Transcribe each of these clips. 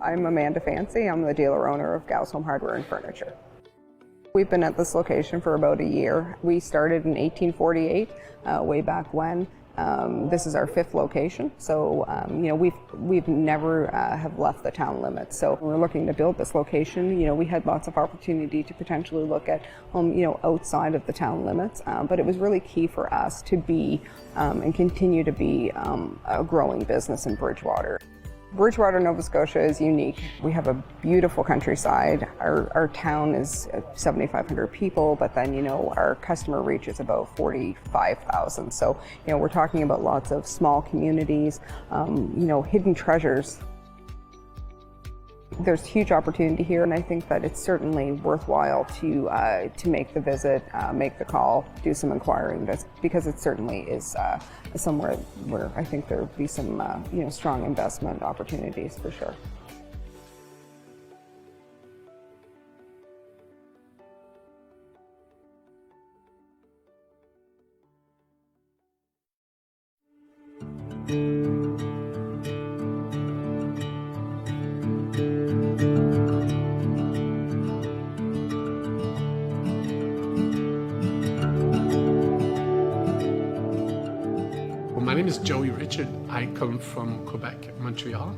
I'm Amanda Fancy. I'm the dealer owner of Gals Home Hardware and Furniture. We've been at this location for about a year. We started in 1848, way back when. This is our 5th location, so we've never have left the town limits. So when we're looking to build this location, we had lots of opportunity to potentially look at outside of the town limits, but it was really key for us to be and continue to be a growing business in Bridgewater. Bridgewater, Nova Scotia is unique. We have a beautiful countryside. Our town is 7,500 people, but then, our customer reach is about 45,000. So, we're talking about lots of small communities, hidden treasures. There's huge opportunity here, and I think that it's certainly worthwhile to make the visit, make the call, do some inquiring, because it certainly is somewhere where I think there would be some strong investment opportunities for sure. My name is Joey Richard. I come from Quebec, Montreal.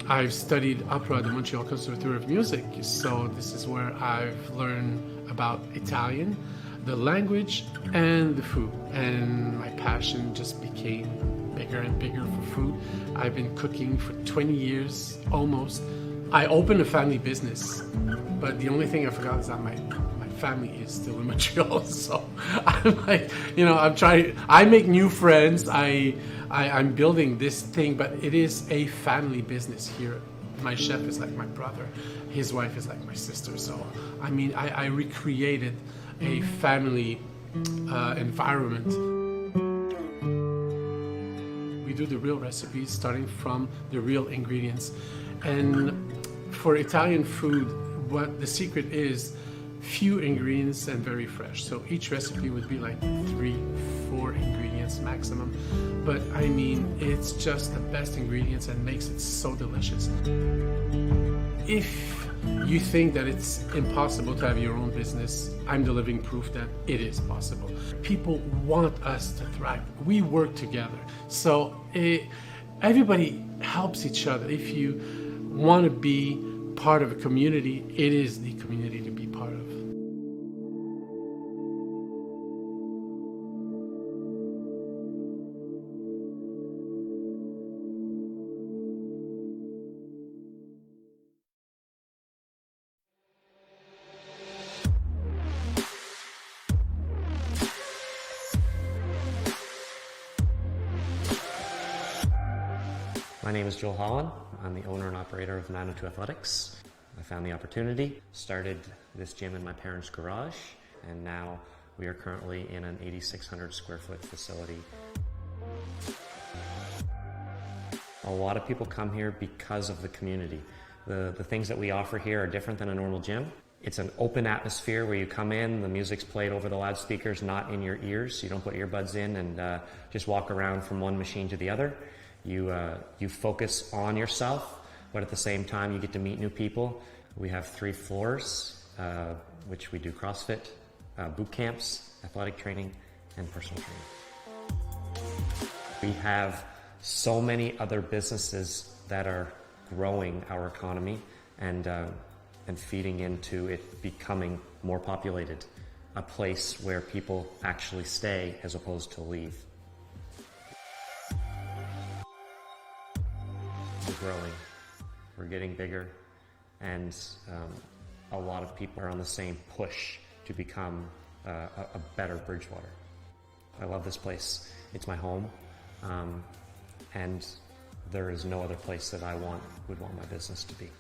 I've studied opera at the Montreal Conservatoire of Music, so this is where I've learned about Italian, the language, and the food. And my passion just became bigger and bigger for food. I've been cooking for 20 years, almost. I opened a family business, but the only thing I forgot is that my family is still in Montreal, so I'm like, I'm trying. I make new friends. I'm building this thing, but it is a family business here. My chef is like my brother. His wife is like my sister. So I recreated a family environment. We do the real recipes, starting from the real ingredients, and for Italian food, what the secret is. Few ingredients and very fresh. So each recipe would be like 3-4 ingredients maximum. But it's just the best ingredients and makes it so delicious. If you think that it's impossible to have your own business, I'm the living proof that it is possible. People want us to thrive. We work together. So everybody helps each other. If you want to be part of a community, it is the community to be part of. My name is Joel Holland. I'm the owner and operator of 902 Athletics. I found the opportunity, started this gym in my parents' garage, and now we are currently in an 8,600 square foot facility. A lot of people come here because of the community. The things that we offer here are different than a normal gym. It's an open atmosphere where you come in, the music's played over the loudspeakers, not in your ears. You don't put earbuds in and just walk around from one machine to the other. You focus on yourself, but at the same time you get to meet new people. We have 3 floors, which we do CrossFit, boot camps, athletic training, and personal training. We have so many other businesses that are growing our economy and feeding into it becoming more populated, a place where people actually stay as opposed to leave. We're growing, we're getting bigger, and a lot of people are on the same push to become a better Bridgewater. I love this place. It's my home, and there is no other place that I would want my business to be.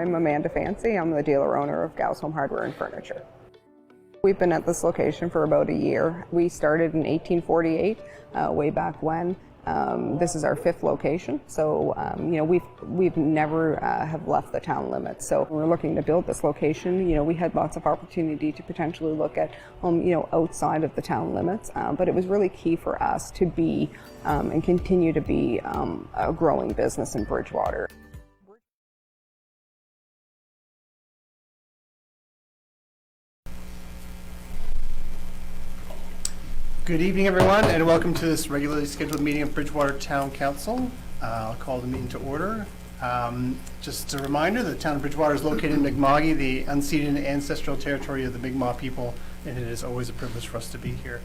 I'm Amanda Fancy. I'm the dealer owner of Gow's Home Hardware and Furniture. We've been at this location for about a year. We started in 1848, way back when. This is our 5th location, so we've never have left the town limits. So when we're looking to build this location, we had lots of opportunity to potentially look at outside of the town limits, but it was really key for us to be and continue to be a growing business in Bridgewater. Good evening, everyone, and welcome to this regularly scheduled meeting of Bridgewater Town Council. I'll call the meeting to order. Just a reminder that the town of Bridgewater is located in Mi'kma'ki, the unceded ancestral territory of the Mi'kmaq people, and it is always a privilege for us to be here.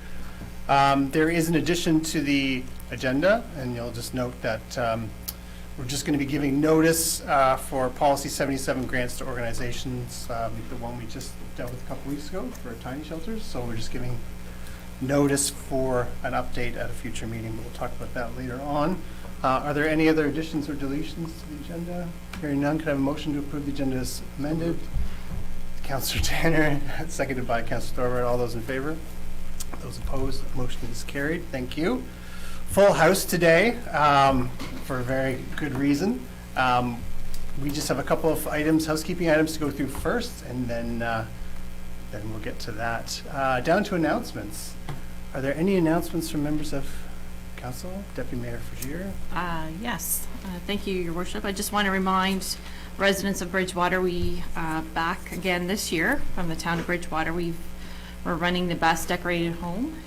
There is an addition to the agenda, and you'll just note that we're just going to be giving notice for Policy 77 grants to organizations, the one we just dealt with a couple weeks ago for tiny shelters. So we're just giving notice for an update at a future meeting, but we'll talk about that later on. Are there any other additions or deletions to the agenda? Hearing none, could I have a motion to approve the agenda as amended? Councillor Tanner, seconded by Councillor Thorburn. All those in favor? Those opposed? Motion is carried. Thank you. Full house today, for a very good reason. We just have a couple of items, housekeeping items to go through first, and then we'll get to that. Down to announcements. Are there any announcements from members of council? Deputy Mayor Frazier? Yes. Thank you, Your Worship. I just want to remind residents of Bridgewater, we back again this year from the town of Bridgewater. We're running the Best Decorated Home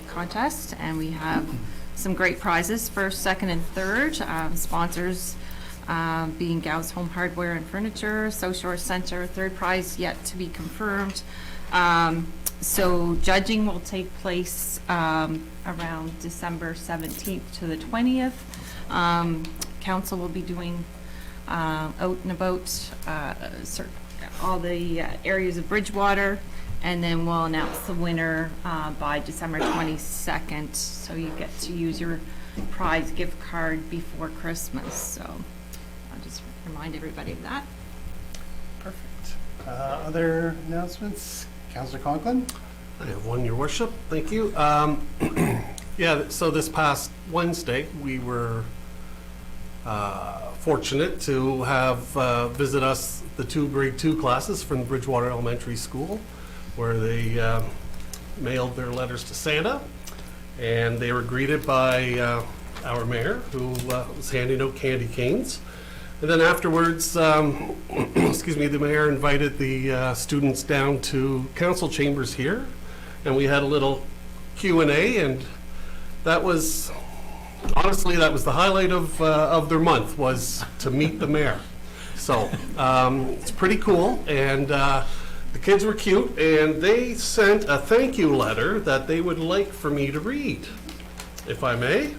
contest, and we have some great prizes, first, second, and third. Sponsors being Gow's Home Hardware and Furniture, South Shore Centre, third prize yet to be confirmed. So judging will take place around December 17th to the 20th. Council will be doing out and about all the areas of Bridgewater, and then we'll announce the winner by December 22nd, so you get to use your prize gift card before Christmas. So I'll just remind everybody of that. Perfect. Other announcements? Councillor Conklin? I have one, Your Worship. Thank you. Yeah, so this past Wednesday, we were fortunate to have visit us the 2 grade 2 classes from Bridgewater Elementary School, where they mailed their letters to Santa, and they were greeted by our mayor, who was handing out candy canes. And then afterwards, excuse me, the mayor invited the students down to council chambers here, and we had a little Q&A, and that was, honestly, that was the highlight of their month, was to meet the mayor. So it's pretty cool, and the kids were cute, and they sent a thank you letter that they would like for me to read, if I may.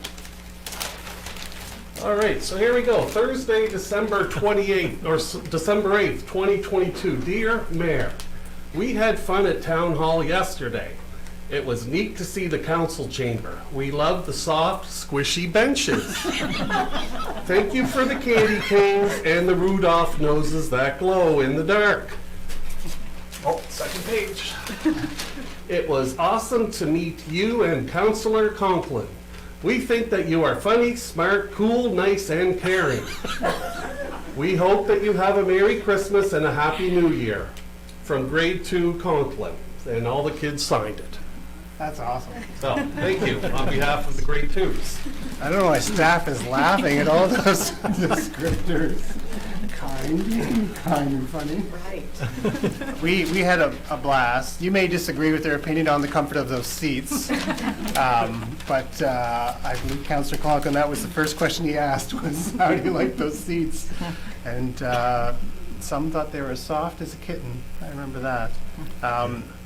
All right, so here we go. Thursday, December 28th, or December 8th, 2022. Dear Mayor, we had fun at Town Hall yesterday. It was neat to see the council chamber. We loved the soft, squishy benches. Thank you for the candy canes and the Rudolph noses that glow in the dark. Oh, second page. It was awesome to meet you and Councillor Conklin. We think that you are funny, smart, cool, nice, and caring. We hope that you have a Merry Christmas and a Happy New Year. From grade 2 Conklin. And all the kids signed it. That's awesome. So, thank you on behalf of the grade 2s. I don't know why staff is laughing at all those descriptors. Kind and funny. Right. We had a blast. You may disagree with their opinion on the comfort of those seats, but I believe Councillor Conklin, that was the first question he asked, was how do you like those seats? And some thought they were as soft as a kitten. I remember that.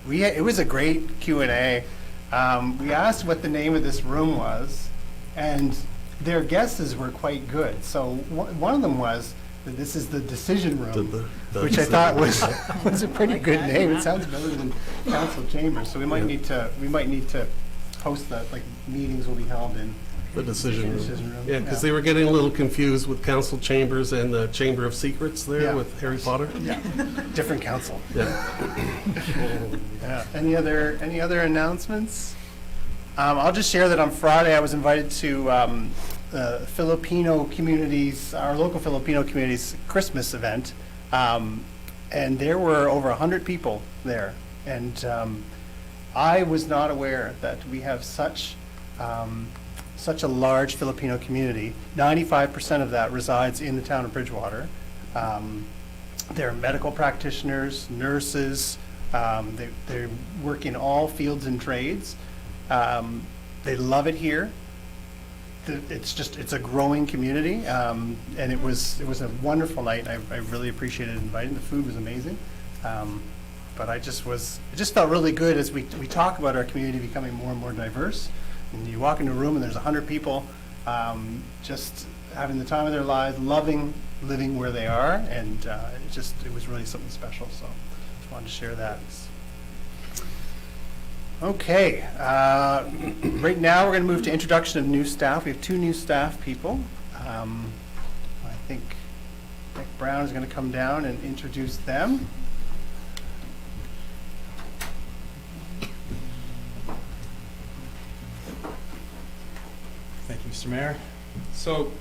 It was a great Q&A. We asked what the name of this room was, and their guesses were quite good. So one of them was that this is the decision room, which I thought was a pretty good name. It sounds better than council chamber. So we might need to post that, like, meetings will be held in The decision Decision room. room, Yeah, because yeah. they were getting a little confused with council chambers and the Chamber of Secrets there Yeah. with Harry Potter. Yeah, different council. Yeah. Yeah. Any other announcements? I'll just share that on Friday I was invited to Filipino communities, our local Filipino communities Christmas event, and there were over 100 people there, and I was not aware that we have such a large Filipino community. 95% of that resides in the town of Bridgewater. They're medical practitioners, nurses. They work in all fields and trades. They love it here. It's a growing community, and it was a wonderful night. I really appreciated inviting. The food was amazing. But it just felt really good as we talk about our community becoming more and more diverse. And you walk into a room and there's 100 people just having the time of their lives, loving living where they are, and it was really something special. So just wanted to share that. Okay, right now we're going to move to introduction of new staff. We have 2 new staff people. I think Nick Brown is going to come down and introduce them. Thank you, Mr. Mayor. So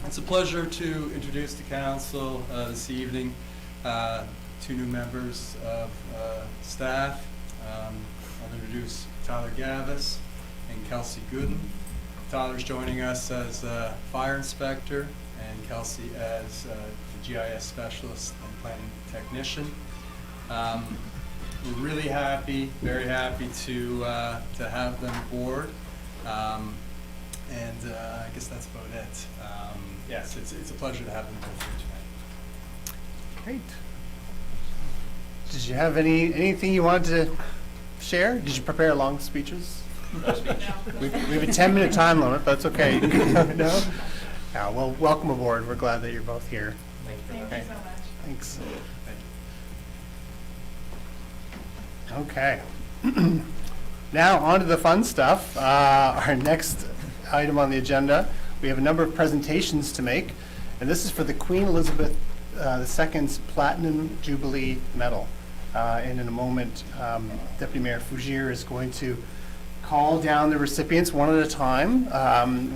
it's a pleasure to introduce to council this evening 2 new members of staff. I'll introduce Tyler Gavis and Kelsey Gooden. Tyler's joining us as a fire inspector and Kelsey as the GIS specialist and planning technician. We're really happy, very happy to have them aboard. And I guess that's about it. Yes, it's a pleasure to have them both here tonight. Great. Did you have anything you wanted to share? Did you prepare long speeches? No speech. We have a 10-minute time limit, but that's okay. No? Yeah, well, welcome aboard. We're glad that you're both here. Thank you so much. Thanks. Thank you. Okay. Now, on to the fun stuff. Our next item on the agenda, we have a number of presentations to make, and this is for the Queen Elizabeth II's Platinum Jubilee Medal. And in a moment, Deputy Mayor Fougere is going to call down the recipients one at a time.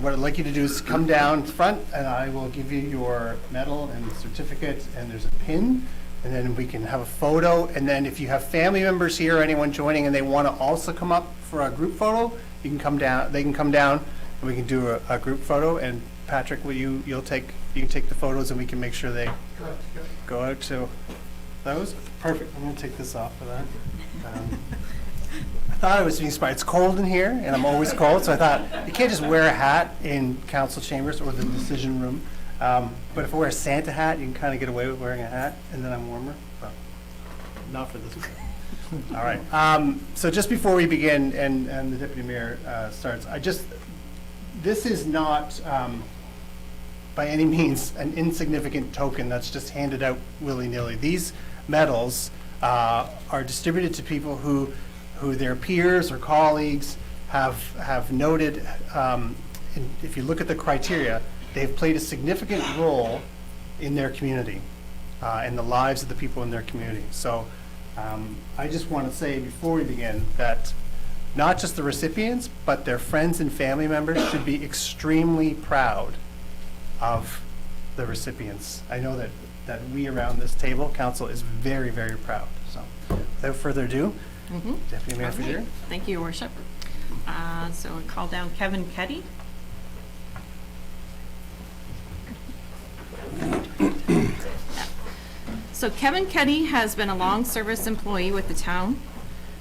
What I'd like you to do is come down front, and I will give you your medal and certificate, and there's a pin, and then we can have a photo. And then if you have family members here or anyone joining and they want to also come up for a group photo, you can come down. They can come down, and we can do a group photo. And Patrick, you can take the photos, and we can make sure they go out to those. Perfect. I'm going to take this off for that. I thought I was being smart. It's cold in here, and I'm always cold, so I thought you can't just wear a hat in council chambers or the decision room. But if I wear a Santa hat, you can kind of get away with wearing a hat, and then I'm warmer. But not for this one. All right. So just before we begin, and the deputy mayor starts, this is not by any means an insignificant token that's just handed out willy-nilly. These medals are distributed to people who their peers or colleagues have noted, if you look at the criteria, they've played a significant role in their community and the lives of the people in their community. So I just want to say before we begin that not just the recipients, but their friends and family members should be extremely proud of the recipients. I know that we around this table, council, is very, very proud. So without further ado, Deputy Mayor Fougere. Okay. Thank you, Your Worship. So I call down Kevin Keddy. So Kevin Keddy has been a long service employee with the town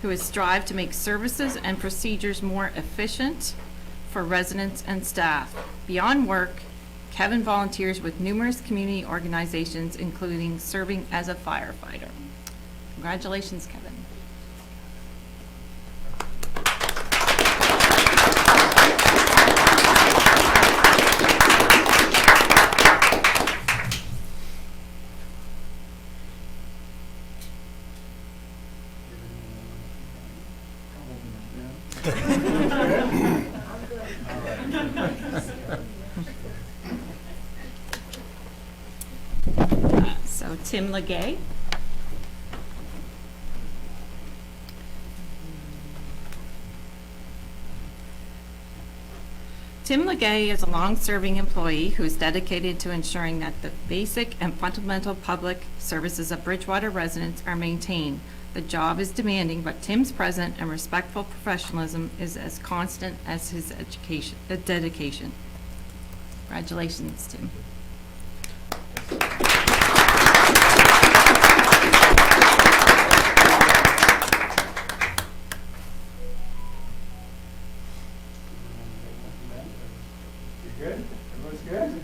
who has strived to make services and procedures more efficient for residents and staff. Beyond work, Kevin volunteers with numerous community organizations, including serving as a firefighter. Congratulations, Kevin. Tim Legay. Tim Legay is a long-serving employee who is dedicated to ensuring that the basic and fundamental public services of Bridgewater residents are maintained. The job is demanding, but Tim's present and respectful professionalism is as constant as his dedication. Congratulations, Tim. You good? Everyone's good?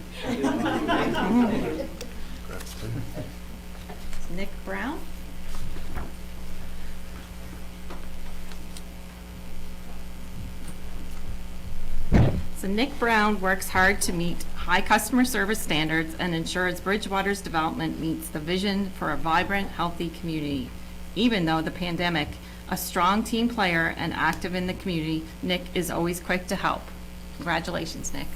Nick Brown. So Nick Brown works hard to meet high customer service standards and ensures Bridgewater's development meets the vision for a vibrant, healthy community. Even though the pandemic, a strong team player and active in the community, Nick is always quick to help. Congratulations, Nick.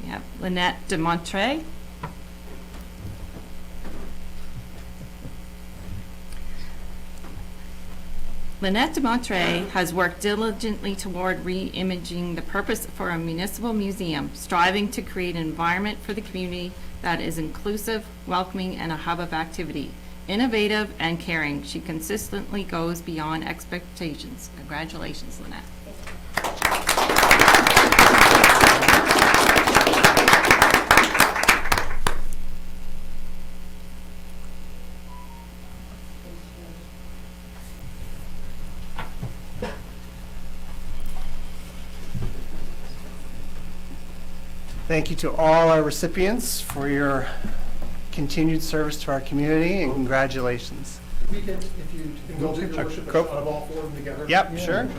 We have Lynette DeMontre. Lynette DeMontre has worked diligently toward re-imaging the purpose for a municipal museum, striving to create an environment for the community that is inclusive, welcoming, and a hub of activity. Innovative and caring, she consistently goes beyond expectations. Congratulations, Lynette. Thank you to all our recipients for your continued service to our community, and congratulations. We can, if you indulge your worship, a Go. shot of all four of them together. Yep, sure.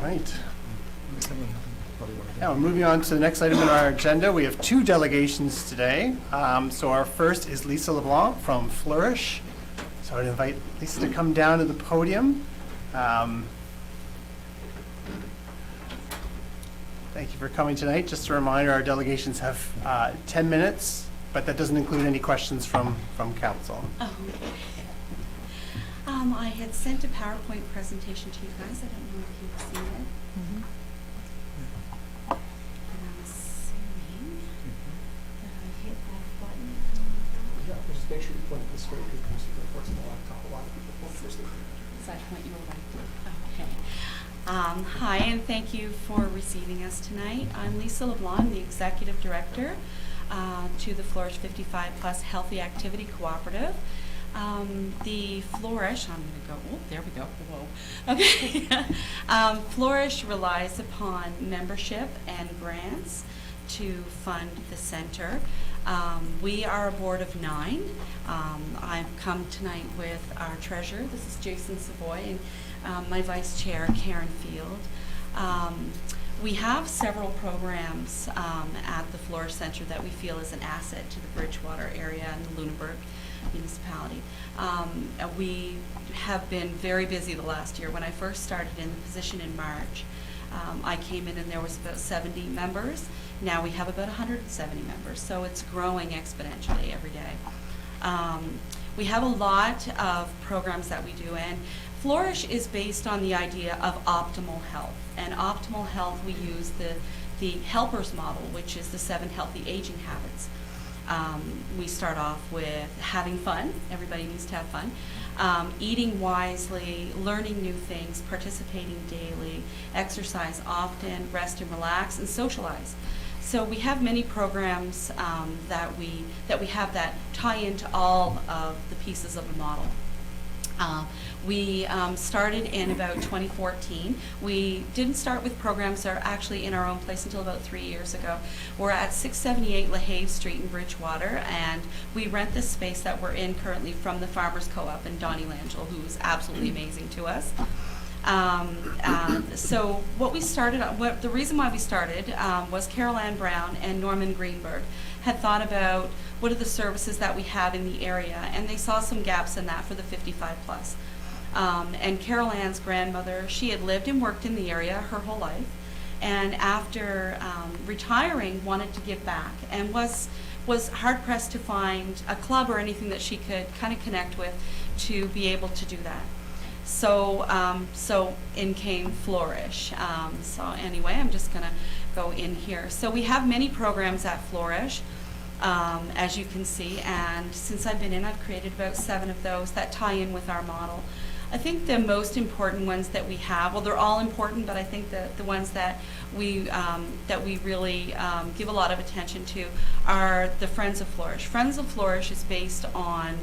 Right. Now, moving on to the next item on our agenda, we have two delegations today. So our first is Lisa LeBlanc from Flourish. So I'd invite Lisa to come down to the podium. Thank you for coming tonight. Just a reminder, our delegations have 10 minutes, but that doesn't include any questions from council. Oh, okay. I had sent a PowerPoint presentation to you guys. I don't know if you've seen it. And I'm assuming that I hit that button. Yeah, just make sure you point this way because you see the reports on the laptop. A lot of people point first thing. So I point your way. Okay. Hi, and thank you for receiving us tonight. I'm Lisa LeBlanc, the Executive Director to the Flourish 55 Plus Healthy Activity Cooperative. The Flourish, I'm going to go, oh, there we go, whoa. Okay. Flourish relies upon membership and grants to fund the center. We are a board of 9. I've come tonight with our treasurer, this is Jason Savoy, and my vice chair, Karen Field. We have several programs at the Flourish Center that we feel is an asset to the Bridgewater area and the Lunenburg municipality. We have been very busy the last year. When I first started in the position in March, I came in and there was about 70 members. Now we have about 170 members, so it's growing exponentially every day. We have a lot of programs that we do, and Flourish is based on the idea of optimal health. And optimal health, we use the helpers model, which is the 7 healthy aging habits. We start off with having fun. Everybody needs to have fun. eating wisely, learning new things, participating daily, exercise often, rest and relax, and socialize. So we have many programs that we have that tie into all of the pieces of the model. We started in about 2014. We didn't start with programs that are actually in our own place until about 3 years ago. We're at 678 LaHave Street in Bridgewater, and we rent this space that we're in currently from the Farmers Co-op and Donnie Langell, who's absolutely amazing to us. So what we started, the reason why we started was Carol Ann Brown and Norman Greenberg had thought about what are the services that we have in the area, and they saw some gaps in that for the 55 plus. And Carol Ann's grandmother, she had lived and worked in the area her whole life, and after retiring wanted to give back, and was hard pressed to find a club or anything that she could kind of connect with to be able to do that. So so in came Flourish. So anyway, I'm just gonna go in here. So we have many programs at Flourish, as you can see, and since I've been in, I've created about 7 of those that tie in with our model. I think the most important ones that we have, well, they're all important, but I think the ones that we really give a lot of attention to are the Friends of Flourish. Friends of Flourish is based on,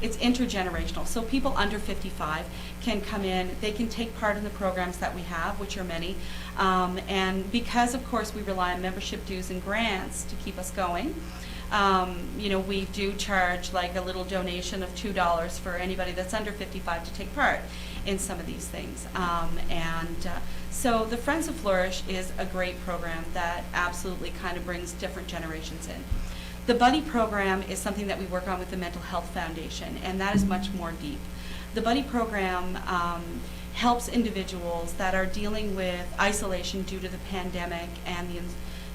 it's intergenerational. So people under 55 can come in, they can take part in the programs that we have, which are many. And because, of course, we rely on membership dues and grants to keep us going, you know, we do charge like a little donation of $2 for anybody that's under 55 to take part in some of these things. So the Friends of Flourish is a great program that absolutely kind of brings different generations in. The Buddy program is something that we work on with the Mental Health Foundation, and that is much more deep. The Buddy program helps individuals that are dealing with isolation due to the pandemic and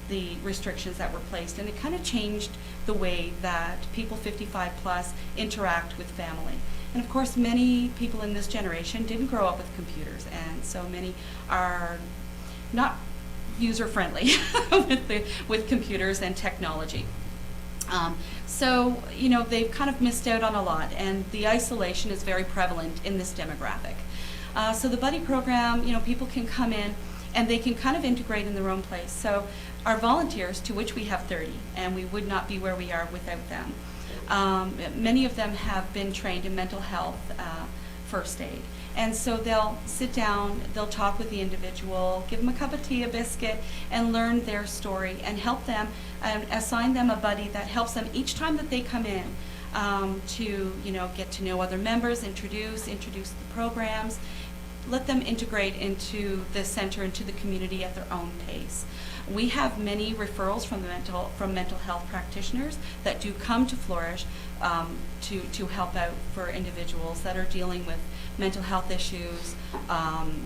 the restrictions that were placed, and it kind of changed the way that people 55 plus interact with family. And of course, many people in this generation didn't grow up with computers, and so many are not user-friendly with computers and technology. So, you know, they've kind of missed out on a lot, and the isolation is very prevalent in this demographic. So the Buddy program, you know, people can come in and they can kind of integrate in their own place. So our volunteers, to which we have 30, and we would not be where we are without them. Many of them have been trained in mental health first aid. And so they'll sit down, they'll talk with the individual, give them a cup of tea, a biscuit, and learn their story and help them, assign them a buddy that helps them each time that they come in to, you know, get to know other members, introduce the programs, let them integrate into the center, into the community at their own pace. We have many referrals from mental health practitioners that do come to Flourish to help out for individuals that are dealing with mental health issues,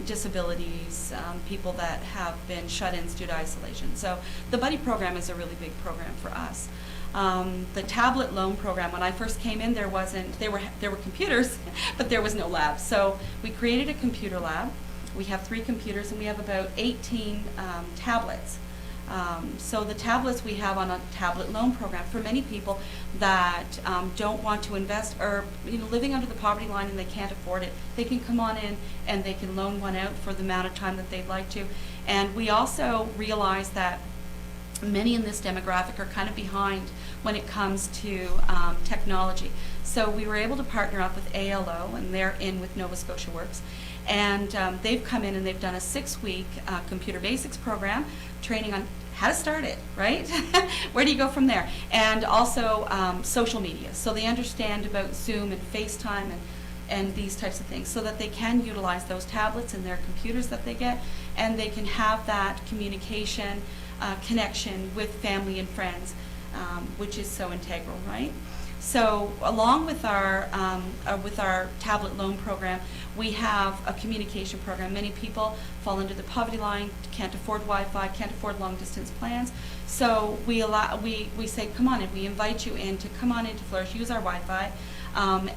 disabilities, people that have been shut-ins due to isolation. So the Buddy program is a really big program for us. The tablet loan program, when I first came in, there were computers, but there was no lab. So we created a computer lab. We have 3 computers, and we have about 18 tablets. So the tablets we have on a tablet loan program for many people that don't want to invest or, you know, living under the poverty line and they can't afford it, they can come on in and they can loan one out for the amount of time that they'd like to. And we also realize that many in this demographic are kind of behind when it comes to technology. So we were able to partner up with ALO, and they're in with Nova Scotia Works. And they've come in and they've done a 6-week computer basics program, training on how to start it, right? Where do you go from there? And also social media. So they understand about Zoom and FaceTime and these types of things, so that they can utilize those tablets and their computers that they get, and they can have that communication, connection with family and friends, which is so integral, right? So along with our tablet loan program, we have a communication program. Many people fall under the poverty line, can't afford Wi-Fi, can't afford long distance plans. So we say, come on in, we invite you in to come on into Flourish, use our Wi-Fi,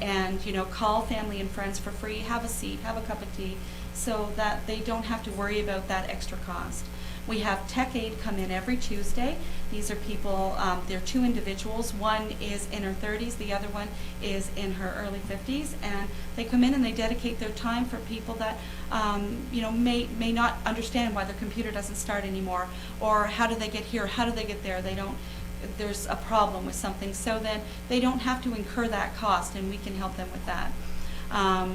and, you know, call family and friends for free, have a seat, have a cup of tea, so that they don't have to worry about that extra cost. We have Tech Aid come in every Tuesday. These are people, they're two individuals. One is in her 30s, the other one is in her early 50s, and they come in and they dedicate their time for people that may not understand why their computer doesn't start anymore, or how do they get here, how do they get there. There's a problem with something, so then they don't have to incur that cost, and we can help them with that.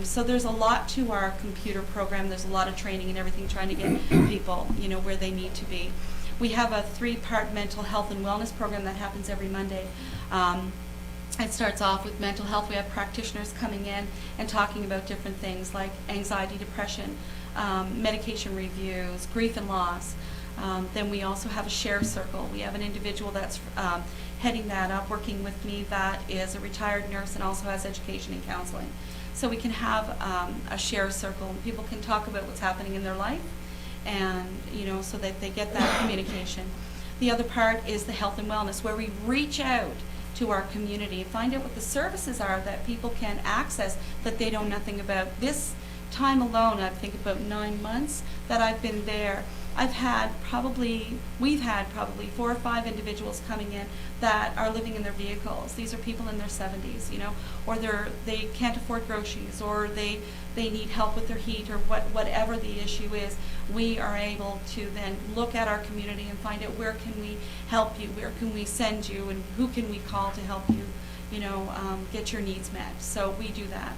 So there's a lot to our computer program. There's a lot of training and everything, trying to get people, where they need to be. We have a 3-part mental health and wellness program that happens every Monday. It starts off with mental health. We have practitioners coming in and talking about different things like anxiety, depression, medication reviews, grief and loss. Then we also have a share circle. We have an individual that's heading that up, working with me, that is a retired nurse and also has education and counseling. So we can have a share circle, and people can talk about what's happening in their life, and so that they get that communication. The other part is the health and wellness, where we reach out to our community and find out what the services are that people can access that they know nothing about. This time alone, I think about 9 months that I've been there, we've had probably 4 or 5 individuals coming in that are living in their vehicles. These are people in their 70s, or they can't afford groceries, or they need help with their heat, or whatever the issue is. We are able to then look at our community and find out where can we help you, where can we send you, and who can we call to help you, get your needs met. So we do that.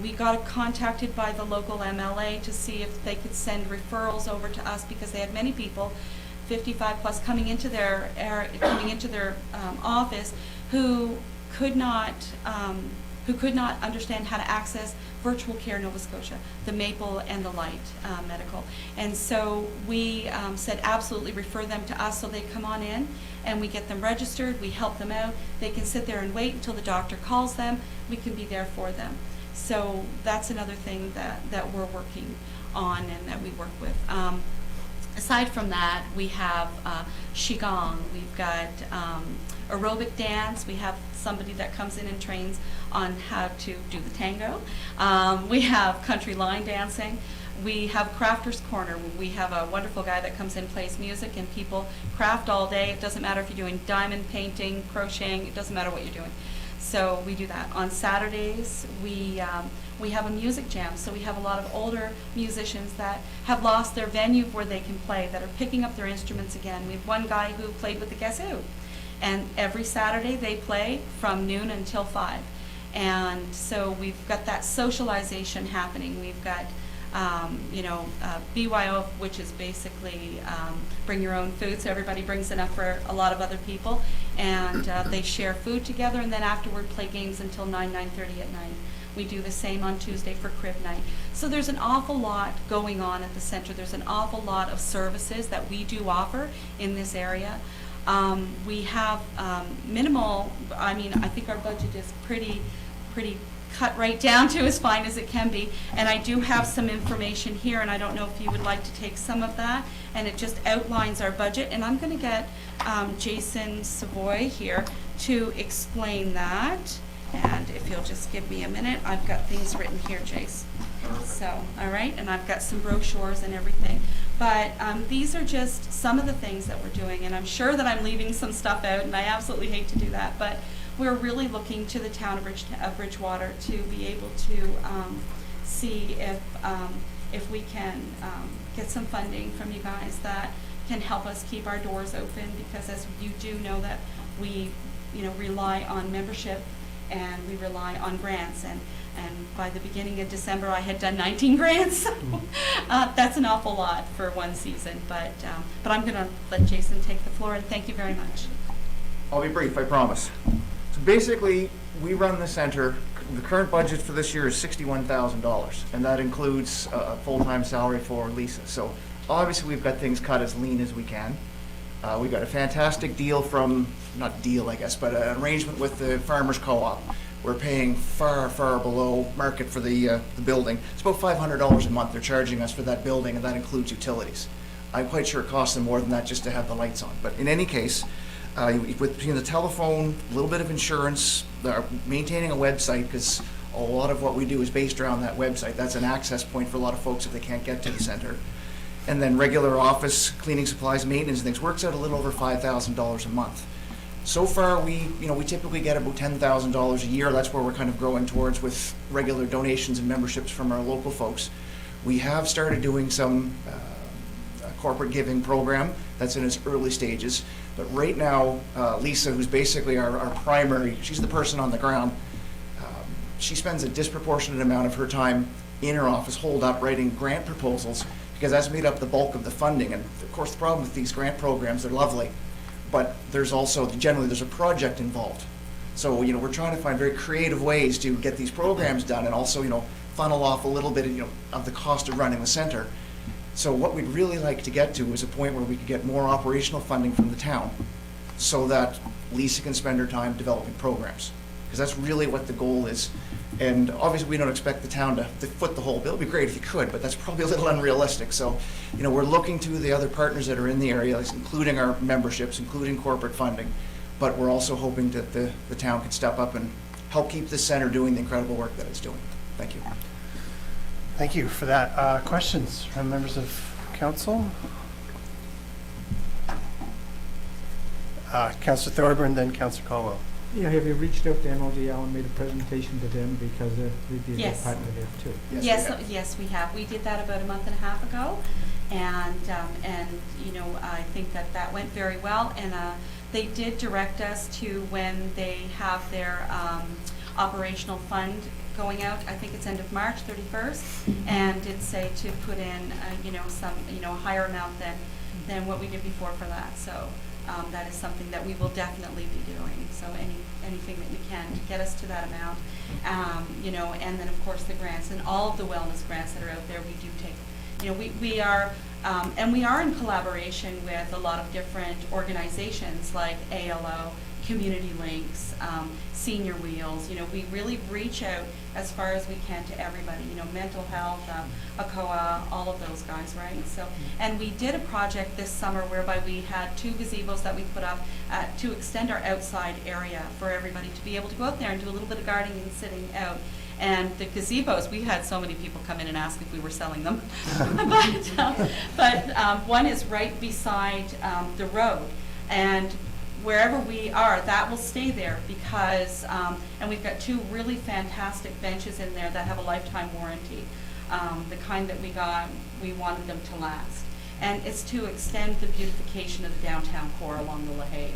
We got contacted by the local MLA to see if they could send referrals over to us, because they had many people, 55 plus, coming into their office who could not understand how to access Virtual Care Nova Scotia, the Maple and the Light Medical. And so we said absolutely refer them to us, so they come on in and we get them registered, we help them out. They can sit there and wait until the doctor calls them. We can be there for them. So that's another thing that we're working on and that we work with. Aside from that, we have Qigong, we've got aerobic dance, we have somebody that comes in and trains on how to do the tango. We have country line dancing. We have Crafters Corner. We have a wonderful guy that comes in, plays music, and people craft all day. It doesn't matter if you're doing diamond painting, crocheting, it doesn't matter what you're doing. So we do that. On Saturdays, we have a music jam. So we have a lot of older musicians that have lost their venue where they can play, that are picking up their instruments again. We have one guy who played with the Guess Who, and every Saturday they play from noon until 5. And so we've got that socialization happening. We've got BYO, which is basically bring your own food, so everybody brings enough for a lot of other people, and they share food together, and then afterward play games until 9:30 at night. We do the same on Tuesday for crib night. So there's an awful lot going on at the center. There's an awful lot of services that we do offer in this area. We have minimal, I think our budget is pretty cut right down to as fine as it can be, and I do have some information here, and I don't know if you would like to take some of that, and it just outlines our budget, and I'm going to get Jason Savoy here to explain that, and if you'll just give me a minute, I've got things written here, Jace. So, all right, and I've got some brochures and everything, but these are just some of the things that we're doing, and I'm sure that I'm leaving some stuff out, and I absolutely hate to do that, but we're really looking to the town of Bridgewater to be able to see if we can get some funding from you guys that can help us keep our doors open, because as you do know that we rely on membership and we rely on grants, and by the beginning of December I had done 19 grants. So that's an awful lot for one season, but I'm going to let Jason take the floor, and thank you very much. I'll be brief, I promise. So basically, we run the center. The current budget for this year is $61,000, and that includes a full-time salary for Lisa. So obviously, we've got things cut as lean as we can. We got a fantastic deal from, not deal, I guess, but an arrangement with the Farmers Co-op. We're paying far, far below market for the building. It's about $500 a month they're charging us for that building, and that includes utilities. I'm quite sure it costs them more than that just to have the lights on. But in any case, between the telephone, a little bit of insurance, maintaining a website, because a lot of what we do is based around that website. That's an access point for a lot of folks if they can't get to the center. and then regular office cleaning supplies, maintenance, and things, works out a little over $5,000 a month. So far, we typically get about $10,000 a year. That's where we're kind of growing towards with regular donations and memberships from our local folks. We have started doing some corporate giving program that's in its early stages. But right now, Lisa, who's basically our primary, she's the person on the ground, she spends a disproportionate amount of her time in her office holed up writing grant proposals, because that's made up the bulk of the funding. And of course, the problem with these grant programs, they're lovely, but there's also, generally, there's a project involved. So, we're trying to find very creative ways to get these programs done and also, funnel off a little bit, of the cost of running the center. So what we'd really like to get to is a point where we could get more operational funding from the town so that Lisa can spend her time developing programs. Because that's really what the goal is. And obviously, we don't expect the town to foot the whole bill. It'd be great if you could, but that's probably a little unrealistic. So, we're looking to the other partners that are in the area, including our memberships, including corporate funding, but we're also hoping that the town can step up and help keep this center doing the incredible work that it's doing. Thank you. Thank you for that. Questions from members of council? Councillor Thorburn, then Councillor Caldwell. Yeah, have you reached out to MLDL and made a presentation to them, because they'd be a good Yes. partner there too? Yes, we have. We did that about a month and a half ago, and I think that went very well. And they did direct us to, when they have their operational fund going out, I think it's end of March 31st, and did say to put in a higher amount than what we did before for that. So that is something that we will definitely be doing. So anything that we can to get us to that amount, and then of course the grants and all of the wellness grants that are out there, we do take. We are, and we are in collaboration with a lot of different organizations like ALO, Community Links, Senior Wheels. We really reach out as far as we can to everybody. Mental health, ACOA, all of those guys, right? So, and we did a project this summer whereby we had 2 gazebos that we put up to extend our outside area for everybody to be able to go out there and do a little bit of gardening and sitting out. And the gazebos, we had so many people come in and ask if we were selling them. but one is right beside the road, and wherever we are, that will stay there because, and we've got 2 really fantastic benches in there that have a lifetime warranty. The kind that we got, we wanted them to last. And it's to extend the beautification of the downtown core along the LaHaye.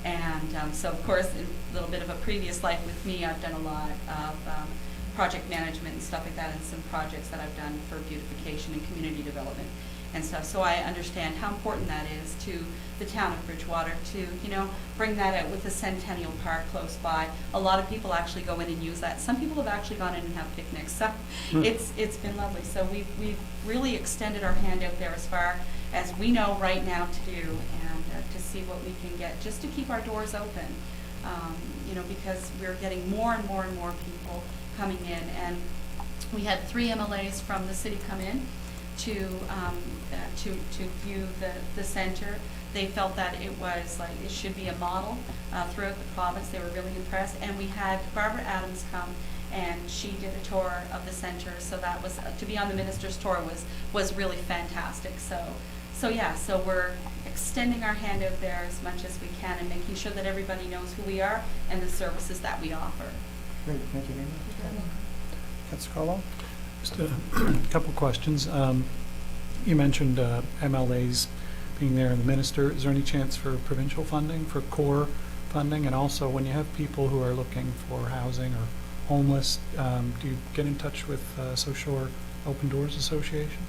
And so, of course, in a little bit of a previous life with me, I've done a lot of project management and stuff like that, and some projects that I've done for beautification and community development and stuff. So I understand how important that is to the town of Bridgewater to, bring that out with the Centennial Park close by. A lot of people actually go in and use that. Some people have actually gone in and have picnics. So it's been lovely. So we've really extended our hand out there as far as we know right now to do, and to see what we can get just to keep our doors open. Because we're getting more and more and more people coming in, and we had 3 MLAs from the city come in to view the center. They felt that it was like it should be a model throughout the province. They were really impressed, and we had Barbara Adams come, and she did a tour of the center. So that was to be on the minister's tour was really fantastic. So yeah, so we're extending our hand out there as much as we can and making sure that everybody knows who we are and the services that we offer. Great, thank you very much. Councillor Caldwell? Just a couple questions. You mentioned MLAs being there and the minister. Is there any chance for provincial funding, for core funding? And also, when you have people who are looking for housing or homeless, do you get in touch with South Shore Open Doors Association?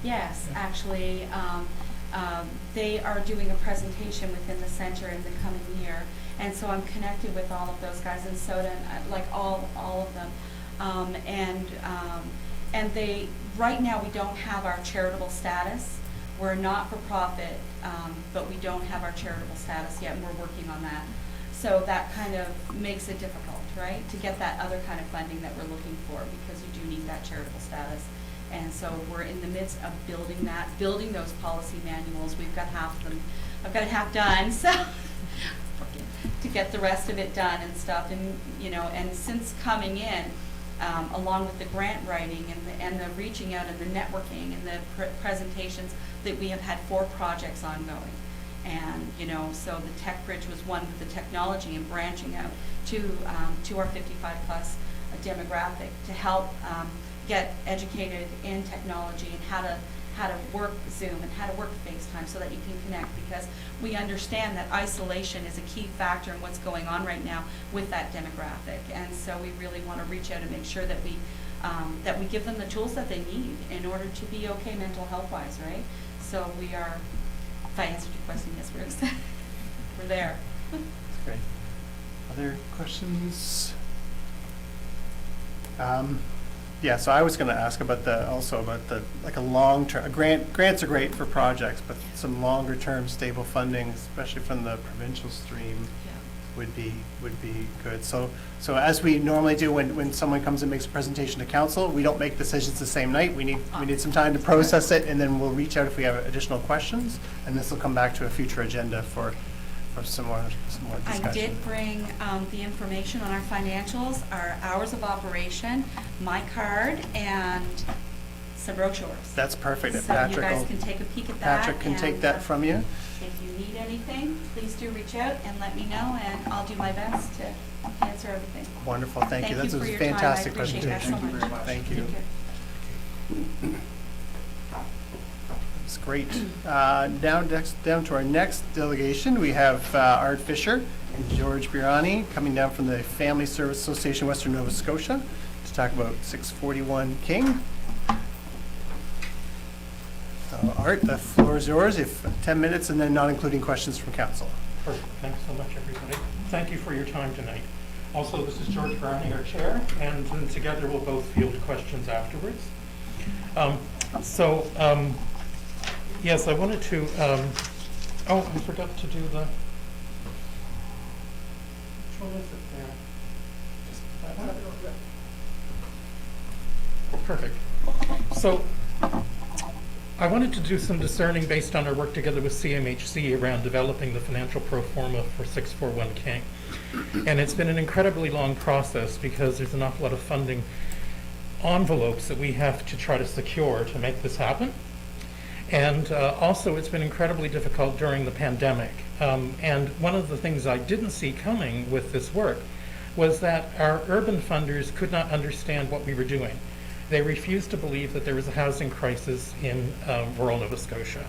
Yes, actually, they are doing a presentation within the center in the coming year, and so I'm connected with all of those guys in Soda, like all of them, and they, right now we don't have our charitable status. We're not for profit, but we don't have our charitable status yet, and we're working on that. So that kind of makes it difficult, right, to get that other kind of funding that we're looking for, because you do need that charitable status. And so we're in the midst of building those policy manuals. We've got half of them. I've got half done, so to get the rest of it done and stuff. And and since coming in, along with the grant writing and the reaching out and the networking and the presentations, that we have had 4 projects ongoing. And, you know, so the Tech Bridge was one with the technology and branching out to our 55 plus demographic to help get educated in technology and how to work Zoom and how to work FaceTime so that you can connect, because we understand that isolation is a key factor in what's going on right now with that demographic. And so we really want to reach out and make sure that we give them the tools that they need in order to be okay mental health wise, right? So we are, if I answered your question, yes, we're there. Great. Other questions? Yeah, so I was going to ask about like a long-term, grants are great for projects, but some longer-term stable funding, especially from the provincial stream, would be good. So as we normally do when someone comes and makes a presentation to council, we don't make decisions the same night. We need some time to process it, and then we'll reach out if we have additional questions, and this will come back to a future agenda for some more discussion. I did bring the information on our financials, our hours of operation, my card, and some brochures. That's perfect. So you guys can take a peek at that. Patrick can take that from you. If you need anything, please do reach out and let me know, and I'll do my best to answer everything. Wonderful. Thank you. That was a for your fantastic time. I appreciate that presentation. so much. Thank you. That's great. Down to our next delegation, we have Art Fisher and George Birani coming down from the Family Service Association Western Nova Scotia to talk about 641 King. Art, the floor is yours, if 10 minutes, and then not including questions from council. Perfect. Thanks so much, everybody. Thank you for your time tonight. Also, this is George Browning, our chair, and then together we'll both field questions afterwards. Yes, I wanted to, I forgot to do the, which one is it there? Just that one? Perfect. So, I wanted to do some discerning based on our work together with CMHC around developing the financial pro forma for 641 King. And it's been an incredibly long process because there's an awful lot of funding envelopes that we have to try to secure to make this happen. And also it's been incredibly difficult during the pandemic. And one of the things I didn't see coming with this work was that our urban funders could not understand what we were doing. They refused to believe that there was a housing crisis in rural Nova Scotia.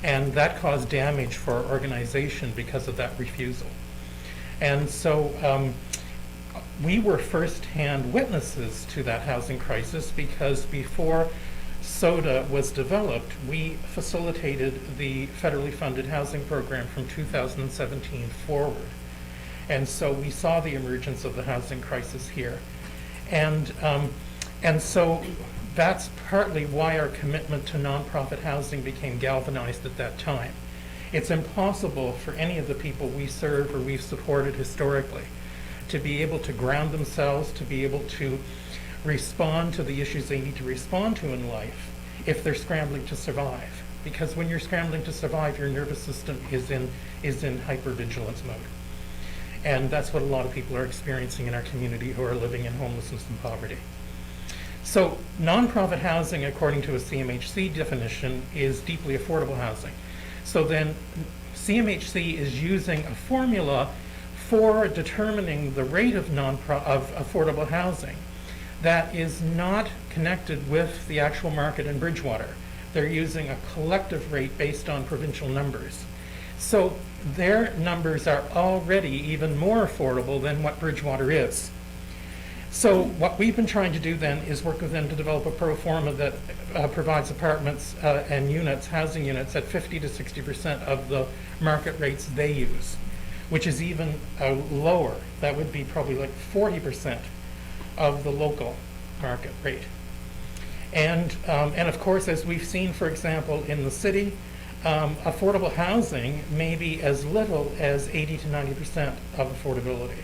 And that caused damage for our organization because of that refusal. And so we were firsthand witnesses to that housing crisis because before SODA was developed, we facilitated the federally funded housing program from 2017 forward. And so we saw the emergence of the housing crisis here. And so that's partly why our commitment to nonprofit housing became galvanized at that time. It's impossible for any of the people we serve or we've supported historically to be able to ground themselves, to be able to respond to the issues they need to respond to in life if they're scrambling to survive. Because when you're scrambling to survive, your nervous system is in hypervigilance mode. And that's what a lot of people are experiencing in our community who are living in homelessness and poverty. So nonprofit housing, according to a CMHC definition, is deeply affordable housing. So then CMHC is using a formula for determining the rate of affordable housing that is not connected with the actual market in Bridgewater. They're using a collective rate based on provincial numbers. So their numbers are already even more affordable than what Bridgewater is. So what we've been trying to do then is work with them to develop a pro forma that provides apartments and units, housing units, at 50 to 60% of the market rates they use, which is even lower. That would be probably like 40% of the local market rate. And of course, as we've seen, for example, in the city, affordable housing may be as little as 80 to 90% of affordability.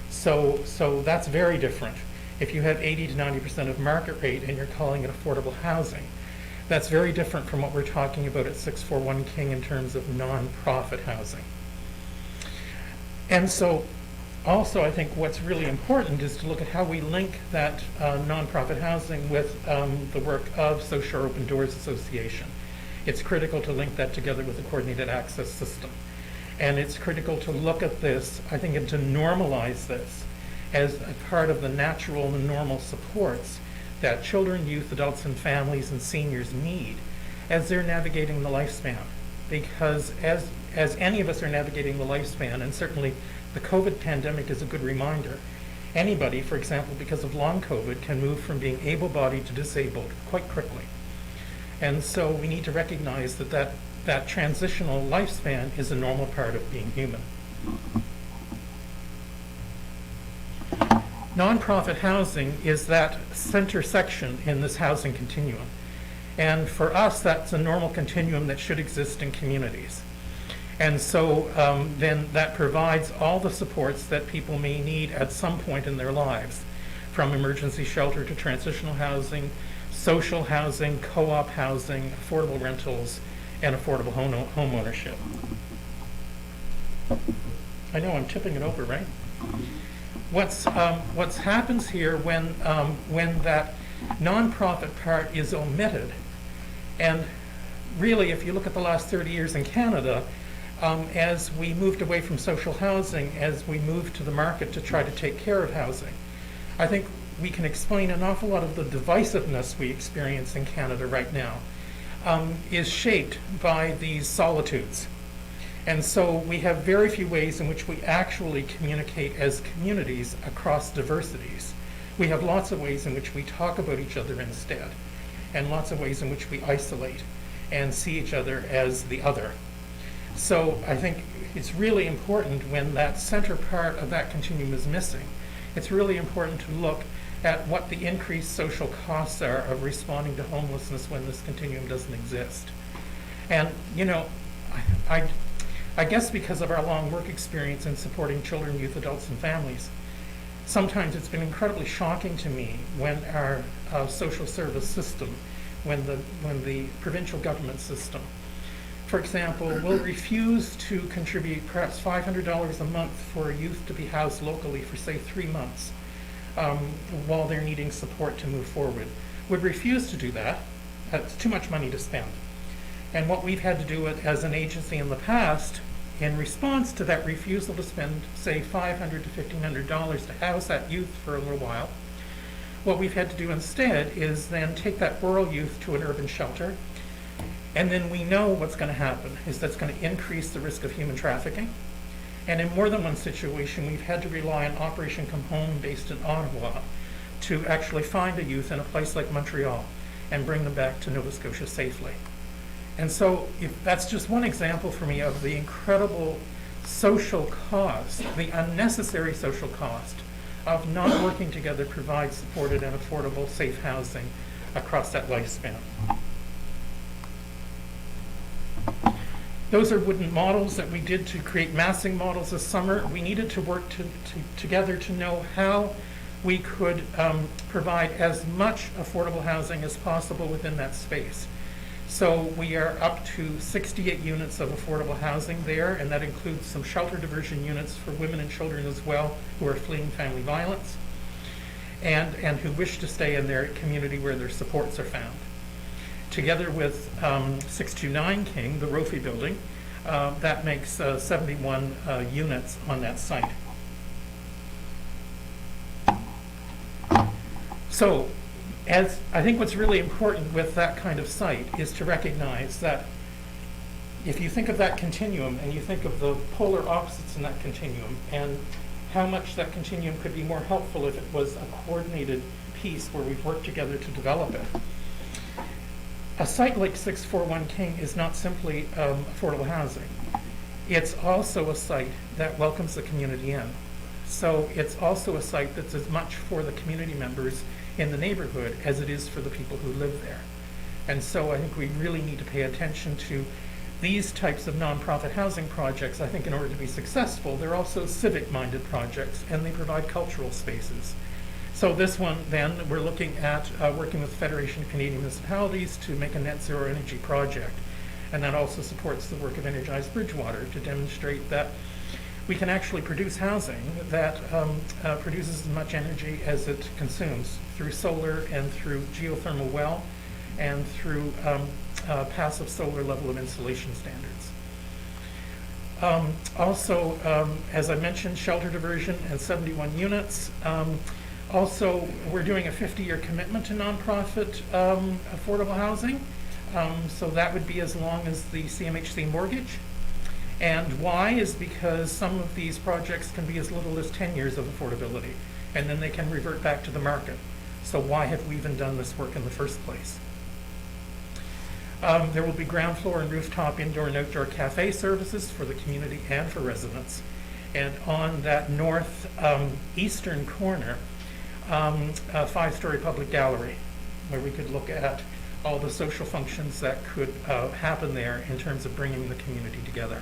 So that's very different. If you have 80 to 90% of market rate and you're calling it affordable housing, that's very different from what we're talking about at 641 King in terms of non-profit housing. And so also I think what's really important is to look at how we link that non-profit housing with the work of South Shore Open Doors Association. It's critical to link that together with a coordinated access system. And it's critical to look at this, I think, and to normalize this as a part of the natural and normal supports that children, youth, adults, and families and seniors need as they're navigating the lifespan. Because as any of us are navigating the lifespan, and certainly the COVID pandemic is a good reminder, anybody, for example, because of long COVID, can move from being able-bodied to disabled quite quickly. And so we need to recognize that transitional lifespan is a normal part of being human. Nonprofit housing is that center section in this housing continuum. And for us, that's a normal continuum that should exist in communities. And so then that provides all the supports that people may need at some point in their lives, from emergency shelter to transitional housing, social housing, co-op housing, affordable rentals, and affordable home ownership. I know I'm tipping it over, right? What's happens here when that nonprofit part is omitted, and really, if you look at the last 30 years in Canada, as we moved away from social housing, as we moved to the market to try to take care of housing, I think we can explain an awful lot of the divisiveness we experience in Canada right now is shaped by these solitudes. And so we have very few ways in which we actually communicate as communities across diversities. We have lots of ways in which we talk about each other instead, and lots of ways in which we isolate and see each other as the other. So I think it's really important when that center part of that continuum is missing. It's really important to look at what the increased social costs are of responding to homelessness when this continuum doesn't exist. And, you know, I guess because of our long work experience in supporting children, youth, adults, and families, sometimes it's been incredibly shocking to me when our social service system, when the provincial government system, for example, will refuse to contribute perhaps $500 a month for a youth to be housed locally for, say, 3 months while they're needing support to move forward, would refuse to do that. That's too much money to spend. And what we've had to do as an agency in the past, in response to that refusal to spend, say, $500 to $1,500 to house that youth for a little while, what we've had to do instead is then take that rural youth to an urban shelter, and then we know what's going to happen is that's going to increase the risk of human trafficking. And in more than one situation, we've had to rely on Operation Come Home based in Ottawa to actually find a youth in a place like Montreal and bring them back to Nova Scotia safely. And so that's just one example for me of the incredible social cost, the unnecessary social cost of not working together to provide supported and affordable, safe housing across that lifespan. Those are wooden models that we did to create massing models this summer. We needed to work together to know how we could provide as much affordable housing as possible within that space. So we are up to 68 units of affordable housing there, and that includes some shelter diversion units for women and children as well who are fleeing family violence and who wish to stay in their community where their supports are found. Together with 629 King, the Rofi building, that makes 71 units on that site. So, as I think what's really important with that kind of site is to recognize that if you think of that continuum and you think of the polar opposites in that continuum and how much that continuum could be more helpful if it was a coordinated piece where we've worked together to develop it. A site like 641 King is not simply affordable housing. It's also a site that welcomes the community in. So it's also a site that's as much for the community members in the neighborhood as it is for the people who live there. And so I think we really need to pay attention to these types of nonprofit housing projects. I think in order to be successful, they're also civic-minded projects, and they provide cultural spaces. So this one, then, we're looking at working with Federation of Canadian Municipalities to make a net zero energy project. And that also supports the work of Energize Bridgewater to demonstrate that we can actually produce housing that produces as much energy as it consumes through solar and through geothermal well and through passive solar level of insulation standards. Also, as I mentioned, shelter diversion and 71 units. Also, we're doing a 50-year commitment to nonprofit affordable housing. So that would be as long as the CMHC mortgage. And why is because some of these projects can be as little as 10 years of affordability, and then they can revert back to the market. So why have we even done this work in the first place? There will be ground floor and rooftop indoor and outdoor cafe services for the community and for residents. And on that north eastern corner, a 5-story public gallery where we could look at all the social functions that could happen there in terms of bringing the community together.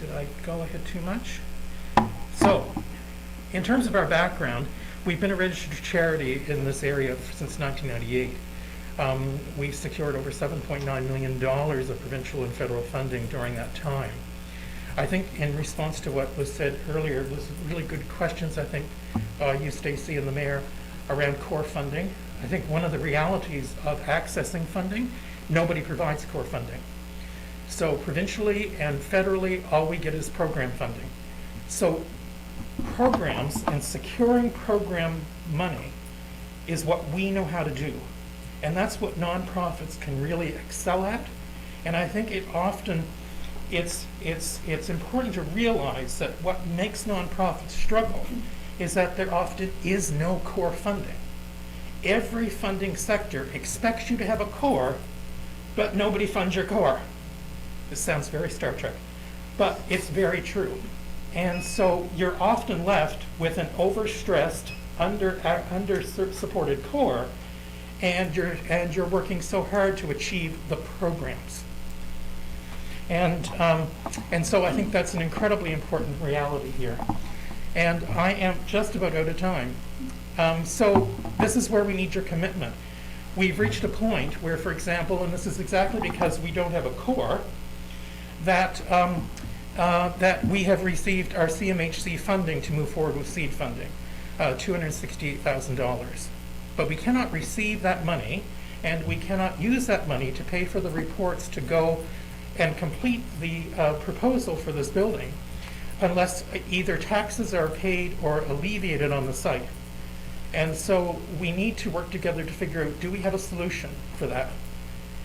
Did I go ahead too much? So, in terms of our background, we've been a registered charity in this area since 1998. We've secured over $7.9 million of provincial and federal funding during that time. I think in response to what was said earlier, it was really good questions, I think, you, Stacey, and the mayor, around core funding. I think one of the realities of accessing funding, nobody provides core funding. So provincially and federally, all we get is program funding. So programs and securing program money is what we know how to do. And that's what nonprofits can really excel at. And I think it often, it's important to realize that what makes nonprofits struggle is that there often is no core funding. Every funding sector expects you to have a core, but nobody funds your core. This sounds very Star Trek, but it's very true. And so you're often left with an overstressed, under-supported core, and you're working so hard to achieve the programs. And so I think that's an incredibly important reality here. And I am just about out of time. So this is where we need your commitment. We've reached a point where, for example, and this is exactly because we don't have a core, that we have received our CMHC funding to move forward with seed funding, $268,000. But we cannot receive that money, and we cannot use that money to pay for the reports to go and complete the proposal for this building unless either taxes are paid or alleviated on the site. And so we need to work together to figure out, do we have a solution for that?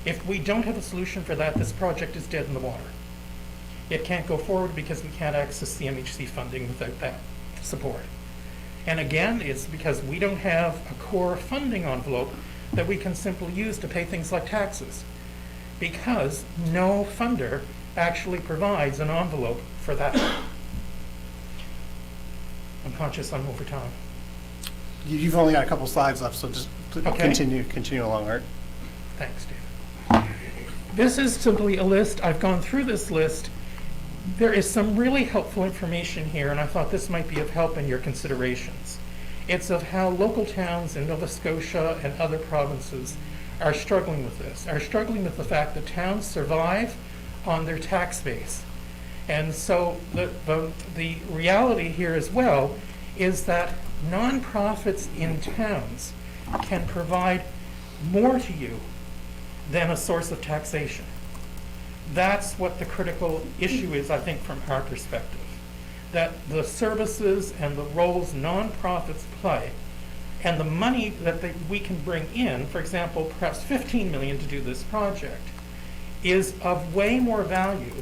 If we don't have a solution for that, this project is dead in the water. It can't go forward because we can't access CMHC funding without that support. And again, it's because we don't have a core funding envelope that we can simply use to pay things like taxes, because no funder actually provides an envelope for that. I'm conscious I'm over time. You've only got a couple slides left, so just Okay. continue along, Art. Thanks, David. This is simply a list. I've gone through this list. There is some really helpful information here, and I thought this might be of help in your considerations. It's of how local towns in Nova Scotia and other provinces are struggling with this, are struggling with the fact that towns survive on their tax base. And so the reality here as well is that nonprofits in towns can provide more to you than a source of taxation. That's what the critical issue is, I think, from our perspective. That the services and the roles nonprofits play and the money that we can bring in, for example, perhaps $15 million to do this project, is of way more value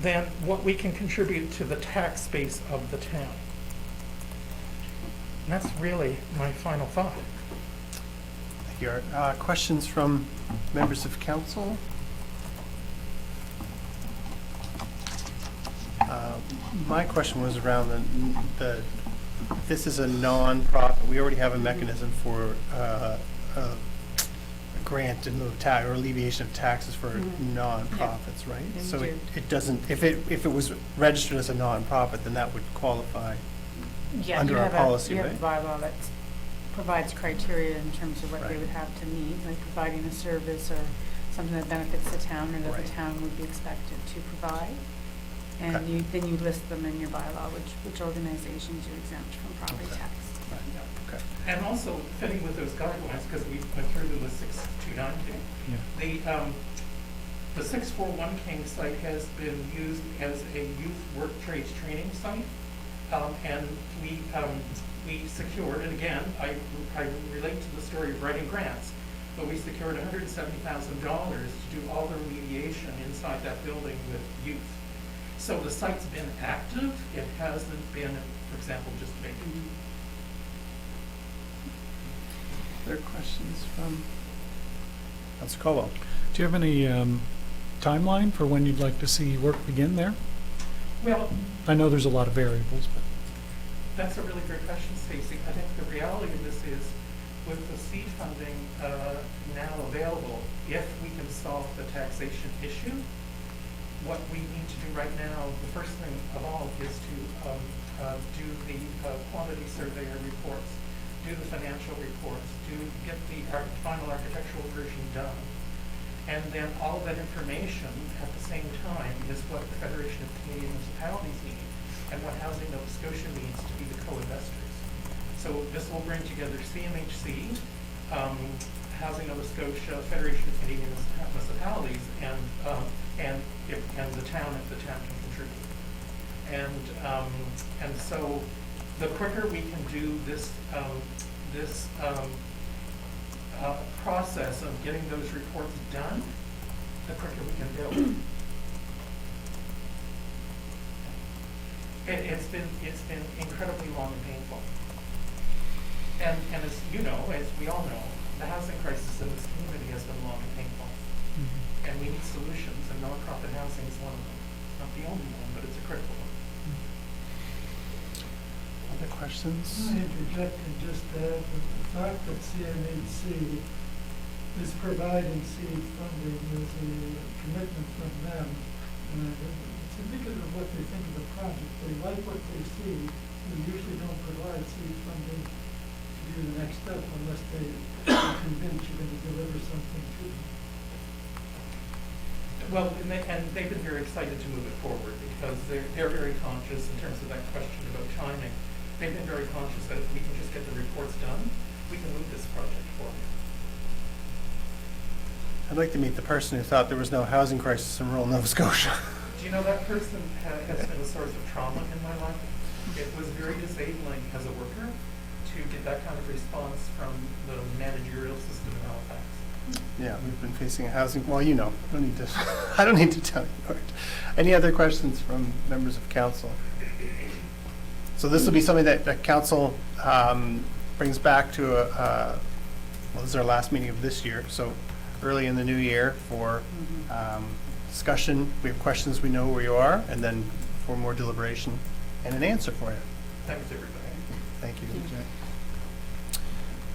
than what we can contribute to the tax base of the town. And that's really my final thought. Thank you, Art. Questions from members of council? My question was around the this is a non-profit. We already have a mechanism for a grant in lieu of tax or alleviation of taxes for non-profits, right? Yeah, So we do. it doesn't, if it was registered as a non-profit, then that would qualify Yeah, under you our have policy, you right? have a bylaw that provides criteria in terms of what they Right. would have to meet, like providing a service or something that benefits the town or that Right. the town would be expected to provide. And Okay. then you list them in your bylaw, which organizations you exempt from property Okay. tax. Right. Okay. And also fitting with those guidelines, because we went through them with 629 King. The 641 King site has been used as a youth work trades training site. And we secured, and again, I relate to the story of writing grants, but we secured $170,000 to do all the remediation inside that building with youth. So the site's been active. It hasn't been, for example, just vacant. Other questions from Councilor Colwell? Do you have any timeline for when you'd like to see work begin there? Well, I know there's a lot of variables, but that's a really great question, Stacy. I think the reality of this is, with the seed funding now available, if we can solve the taxation issue, what we need to do right now, the first thing of all, is to do the quantity surveyor reports, do the financial reports, get the final architectural version done. And then all of that information at the same time is what the Federation of Canadian Municipalities need and what Housing Nova Scotia needs to be the co-investors. So this will bring together CMHC, Housing Nova Scotia, Federation of Canadian Municipalities, and the town if the town can contribute. And so the quicker we can do this process of getting those reports done, the quicker we can build. It's been incredibly long and painful. And as you know, as we all know, the housing crisis in this community has been long and painful. And we need solutions, and nonprofit housing is one of them. Not the only one, but it's a critical one. Other questions? I interject and just add that the fact that CMHC is providing seed funding is a commitment from them. It's indicative of what they think of the project. They like what they see. They usually don't provide seed funding to do the next step unless they are convinced you're going to deliver something to them. Well, and they've been very excited to move it forward because they're very conscious in terms of that question about timing. They've been very conscious that if we can just get the reports done, we can move this project forward. I'd like to meet the person who thought there was no housing crisis in rural Nova Scotia. Do you know that person has been a source of trauma in my life? It was very disabling as a worker to get that kind of response from the managerial system in Halifax. Yeah, we've been facing a housing, well, you know, I don't need to tell you. Any other questions from members of council? So this will be something that council brings back to well, this is our last meeting of this year, so early in the new year for discussion. We have questions, we know where you are, and then for more deliberation and an answer for you. Thanks, everybody. Thank you.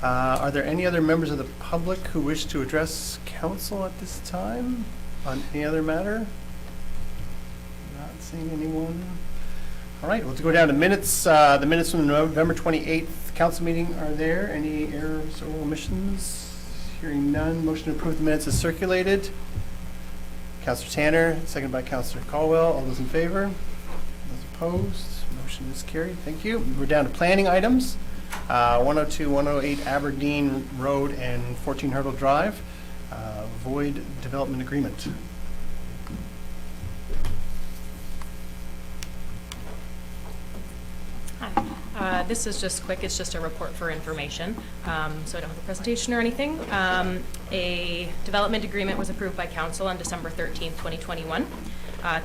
Are there any other members of the public who wish to address council at this time on any other matter? Not seeing anyone. All right, we'll go down to minutes. The minutes from the November 28th council meeting are there. Any errors or omissions? Hearing none. Motion to approve the minutes is circulated. Councillor Tanner, seconded by Councillor Colwell. All those in favor? Those opposed? Motion is carried. Thank you. We're down to planning items. 102, 108 Aberdeen Road and 14 Hurdle Drive. Void development agreement. Hi. This is just quick. It's just a report for information. So I don't have a presentation or anything. A development agreement was approved by council on December 13th, 2021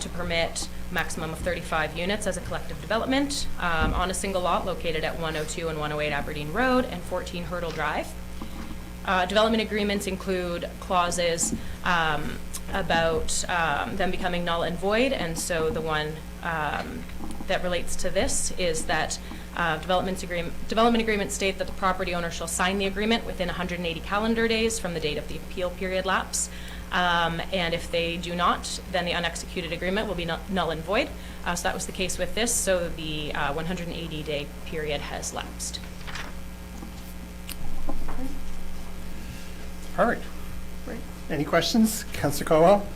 to permit maximum of 35 units as a collective development on a single lot located at 102 and 108 Aberdeen Road and 14 Hurdle Drive. Development agreements include clauses about them becoming null and void, and so the one that relates to this is that development agreements state that the property owner shall sign the agreement within 180 calendar days from the date of the appeal period lapse. And if they do not, then the unexecuted agreement will be null and void. So that was the case with this, so the 180-day period has lapsed. Perfect. Great. Any questions? Councillor Colwell?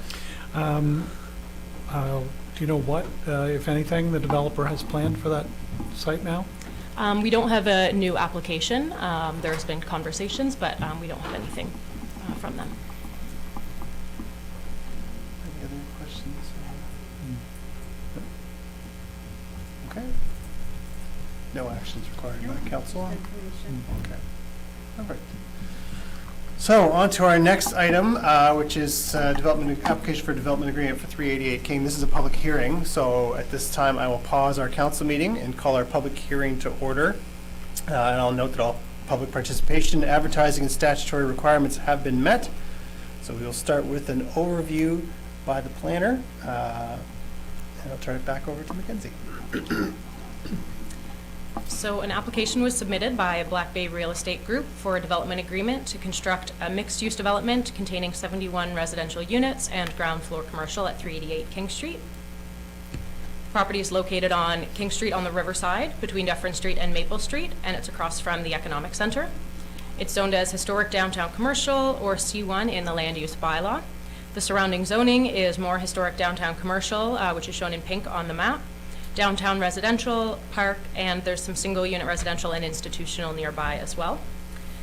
Do you know what, if anything, the developer has planned for that site now? We don't have a new application. There's been conversations, but we don't have anything from them. Any other questions? Okay. No actions required by council? Okay. Perfect. So on to our next item, which is application for development agreement for 388 King. This is a public hearing, so at this time I will pause our council meeting and call our public hearing to order. And I'll note that all public participation, advertising, and statutory requirements have been met. So we will start with an overview by the planner, and I'll turn it back over to Mackenzie. So an application was submitted by Black Bay Real Estate Group for a development agreement to construct a mixed-use development containing 71 residential units and ground floor commercial at 388 King Street. The property is located on King Street on the riverside between Dufferin Street and Maple Street, and it's across from the Economic Center. It's zoned as Historic Downtown Commercial, or C1 in the land use bylaw. The surrounding zoning is more Historic Downtown Commercial, which is shown in pink on the map, downtown residential, park, and there's some single unit residential and institutional nearby as well.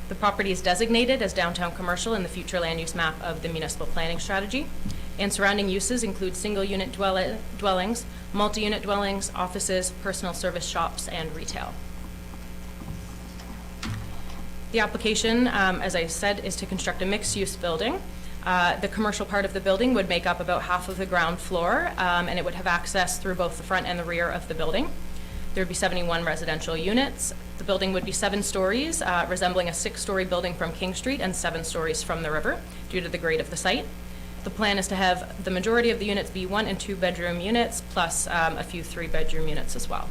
The property is designated as downtown commercial in the future land use map of the municipal planning strategy, and surrounding uses include single unit dwellings, multi-unit dwellings, offices, personal service shops, and retail. The application, as I said, is to construct a mixed-use building. The commercial part of the building would make up about half of the ground floor, and it would have access through both the front and the rear of the building. There would be 71 residential units. The building would be 7 stories, resembling a 6-story building from King Street and 7 stories from the river due to the grade of the site. The plan is to have the majority of the units be 1- and 2-bedroom units, plus a few 3-bedroom units as well.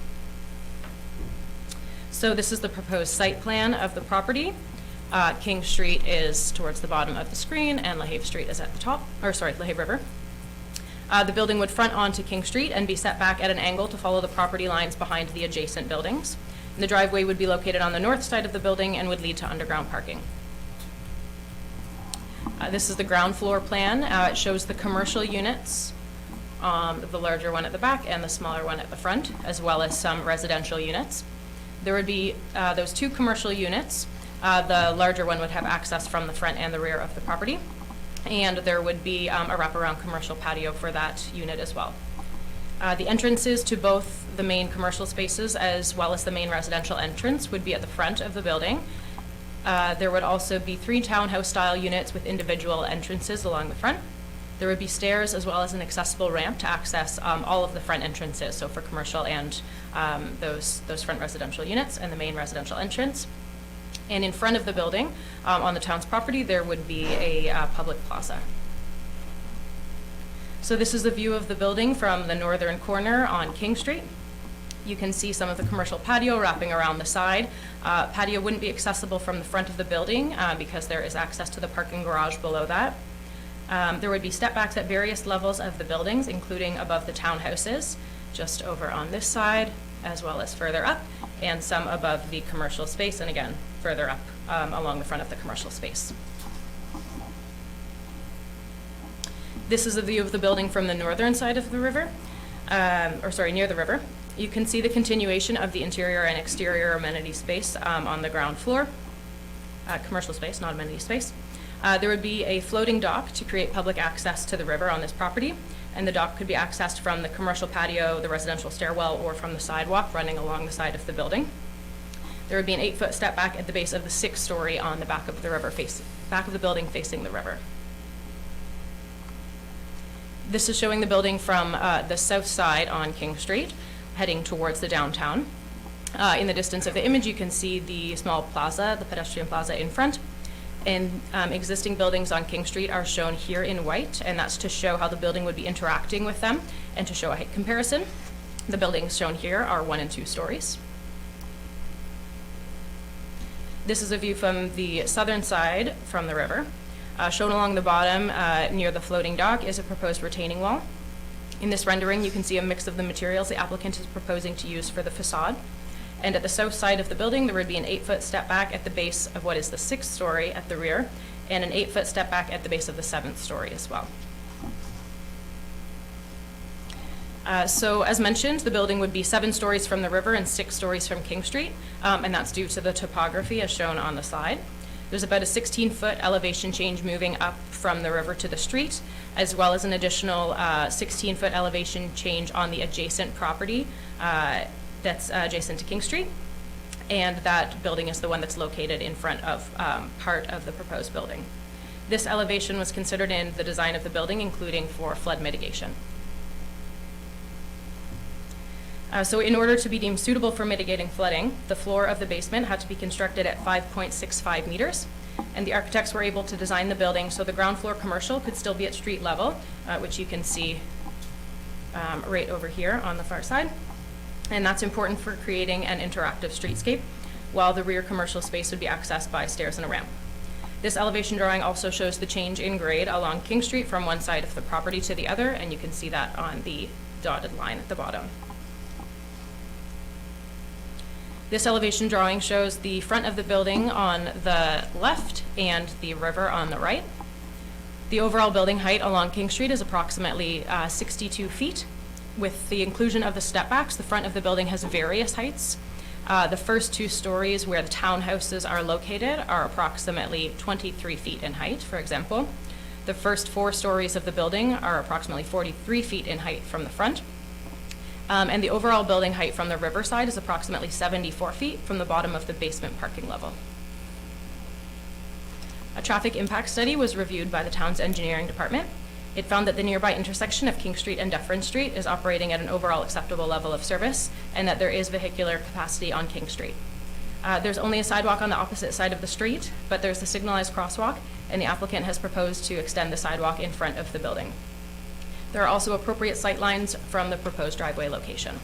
So this is the proposed site plan of the property. King Street is towards the bottom of the screen, and LaHave Street is at the top, LaHave River. The building would front onto King Street and be set back at an angle to follow the property lines behind the adjacent buildings. And the driveway would be located on the north side of the building and would lead to underground parking. This is the ground floor plan. It shows the commercial units, the larger one at the back and the smaller one at the front, as well as some residential units. There would be those 2 commercial units. The larger one would have access from the front and the rear of the property. And there would be a wraparound commercial patio for that unit as well. The entrances to both the main commercial spaces as well as the main residential entrance would be at the front of the building. There would also be 3 townhouse-style units with individual entrances along the front. There would be stairs as well as an accessible ramp to access all of the front entrances, so for commercial and those front residential units and the main residential entrance. And in front of the building, on the town's property, there would be a public plaza. So this is the view of the building from the northern corner on King Street. You can see some of the commercial patio wrapping around the side. Patio wouldn't be accessible from the front of the building because there is access to the parking garage below that. There would be step backs at various levels of the buildings, including above the townhouses, just over on this side, as well as further up, and some above the commercial space, and again, further up along the front of the commercial space. This is a view of the building from the northern side of the river, near the river. You can see the continuation of the interior and exterior amenity space on the ground floor. Commercial space, not amenity space. There would be a floating dock to create public access to the river on this property, and the dock could be accessed from the commercial patio, the residential stairwell, or from the sidewalk running along the side of the building. There would be an 8-foot step back at the base of the 6th story on the back of the river, back of the building facing the river. This is showing the building from the south side on King Street, heading towards the downtown. In the distance of the image, you can see the small plaza, the pedestrian plaza in front. And existing buildings on King Street are shown here in white, and that's to show how the building would be interacting with them and to show a height comparison. The buildings shown here are 1 and 2 stories. This is a view from the southern side from the river. Shown along the bottom near the floating dock is a proposed retaining wall. In this rendering, you can see a mix of the materials the applicant is proposing to use for the facade. And at the south side of the building, there would be an 8-foot step back at the base of what is the 6th story at the rear, and an 8-foot step back at the base of the 7th story as well. So as mentioned, the building would be 7 stories from the river and 6 stories from King Street, and that's due to the topography as shown on the slide. There's about a 16-foot elevation change moving up from the river to the street, as well as an additional 16-foot elevation change on the adjacent property that's adjacent to King Street. And that building is the one that's located in front of part of the proposed building. This elevation was considered in the design of the building, including for flood mitigation. So in order to be deemed suitable for mitigating flooding, the floor of the basement had to be constructed at 5.65 meters, and the architects were able to design the building so the ground floor commercial could still be at street level, which you can see right over here on the far side. And that's important for creating an interactive streetscape, while the rear commercial space would be accessed by stairs and a ramp. This elevation drawing also shows the change in grade along King Street from one side of the property to the other, and you can see that on the dotted line at the bottom. This elevation drawing shows the front of the building on the left and the river on the right. The overall building height along King Street is approximately 62 feet. With the inclusion of the step backs, the front of the building has various heights. The first 2 stories where the townhouses are located are approximately 23 feet in height, for example. The first 4 stories of the building are approximately 43 feet in height from the front. And the overall building height from the riverside is approximately 74 feet from the bottom of the basement parking level. A traffic impact study was reviewed by the town's engineering department. It found that the nearby intersection of King Street and Dufferin Street is operating at an overall acceptable level of service, and that there is vehicular capacity on King Street. There's only a sidewalk on the opposite side of the street, but there's a signalized crosswalk, and the applicant has proposed to extend the sidewalk in front of the building. There are also appropriate sight lines from the proposed driveway location.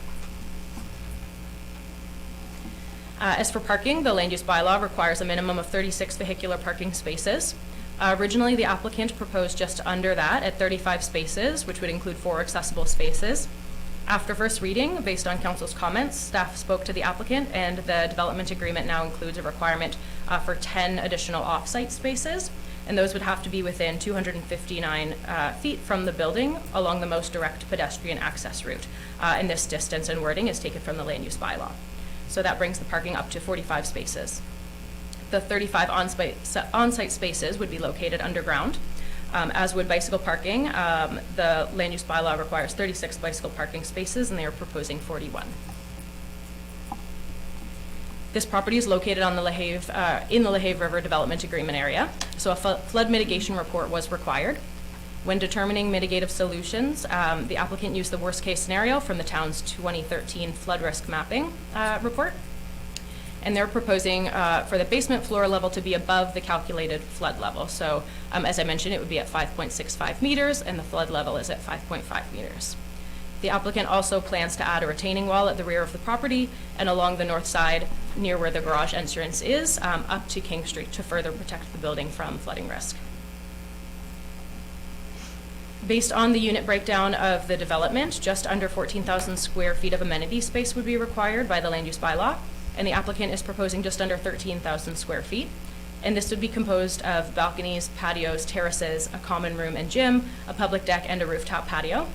As for parking, the land use bylaw requires a minimum of 36 vehicular parking spaces. Originally, the applicant proposed just under that at 35 spaces, which would include 4 accessible spaces. After first reading, based on council's comments, staff spoke to the applicant, and the development agreement now includes a requirement for 10 additional off-site spaces, and those would have to be within 259 feet from the building along the most direct pedestrian access route. And this distance and wording is taken from the land use bylaw. So that brings the parking up to 45 spaces. The 35 on-site spaces would be located underground. As would bicycle parking, the land use bylaw requires 36 bicycle parking spaces, and they are proposing 41. This property is located on the LaHave, in the LaHave River Development Agreement area, so a flood mitigation report was required. When determining mitigative solutions, the applicant used the worst-case scenario from the town's 2013 flood risk mapping report. And they're proposing for the basement floor level to be above the calculated flood level. So as I mentioned, it would be at 5.65 meters, and the flood level is at 5.5 meters. The applicant also plans to add a retaining wall at the rear of the property and along the north side near where the garage entrance is up to King Street to further protect the building from flooding risk. Based on the unit breakdown of the development, just under 14,000 square feet of amenity space would be required by the land use bylaw, and the applicant is proposing just under 13,000 square feet. And this would be composed of balconies, patios, terraces, a common room and gym, a public deck, and a rooftop patio.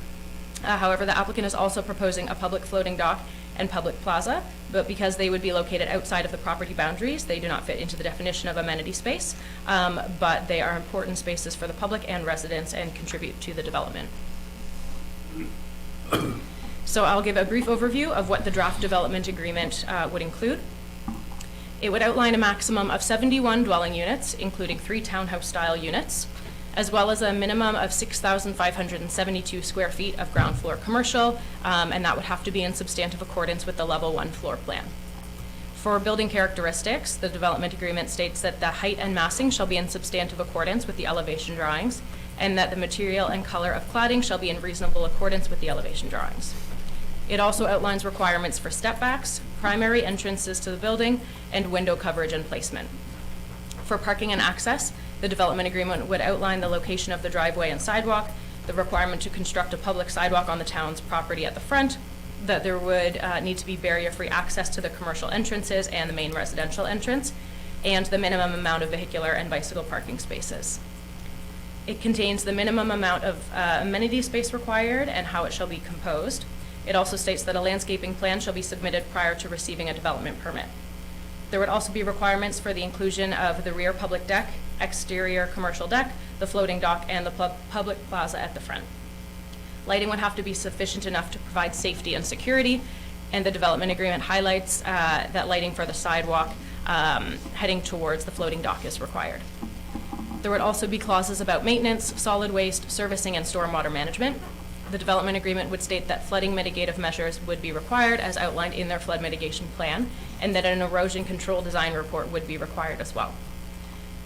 However, the applicant is also proposing a public floating dock and public plaza, but because they would be located outside of the property boundaries, they do not fit into the definition of amenity space, but they are important spaces for the public and residents and contribute to the development. So I'll give a brief overview of what the draft development agreement would include. It would outline a maximum of 71 dwelling units, including 3 townhouse-style units, as well as a minimum of 6,572 square feet of ground floor commercial, and that would have to be in substantive accordance with the level 1 floor plan. For building characteristics, the development agreement states that the height and massing shall be in substantive accordance with the elevation drawings, and that the material and color of cladding shall be in reasonable accordance with the elevation drawings. It also outlines requirements for step backs, primary entrances to the building, and window coverage and placement. For parking and access, the development agreement would outline the location of the driveway and sidewalk, the requirement to construct a public sidewalk on the town's property at the front, that there would need to be barrier-free access to the commercial entrances and the main residential entrance, and the minimum amount of vehicular and bicycle parking spaces. It contains the minimum amount of amenity space required and how it shall be composed. It also states that a landscaping plan shall be submitted prior to receiving a development permit. There would also be requirements for the inclusion of the rear public deck, exterior commercial deck, the floating dock, and the public plaza at the front. Lighting would have to be sufficient enough to provide safety and security, and the development agreement highlights that lighting for the sidewalk heading towards the floating dock is required. There would also be clauses about maintenance, solid waste, servicing, and stormwater management. The development agreement would state that flooding mitigative measures would be required as outlined in their flood mitigation plan, and that an erosion control design report would be required as well.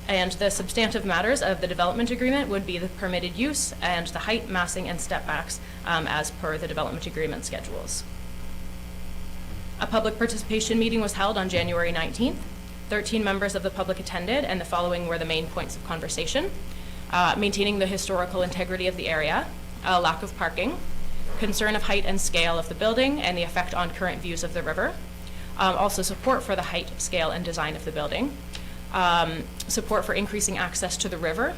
And the substantive matters of the development agreement would be the permitted use and the height, massing, and step backs as per the development agreement schedules. A public participation meeting was held on January 19th. 13 members of the public attended, and the following were the main points of conversation. Maintaining the historical integrity of the area, lack of parking, concern of height and scale of the building and the effect on current views of the river, also support for the height, scale, and design of the building, support for increasing access to the river,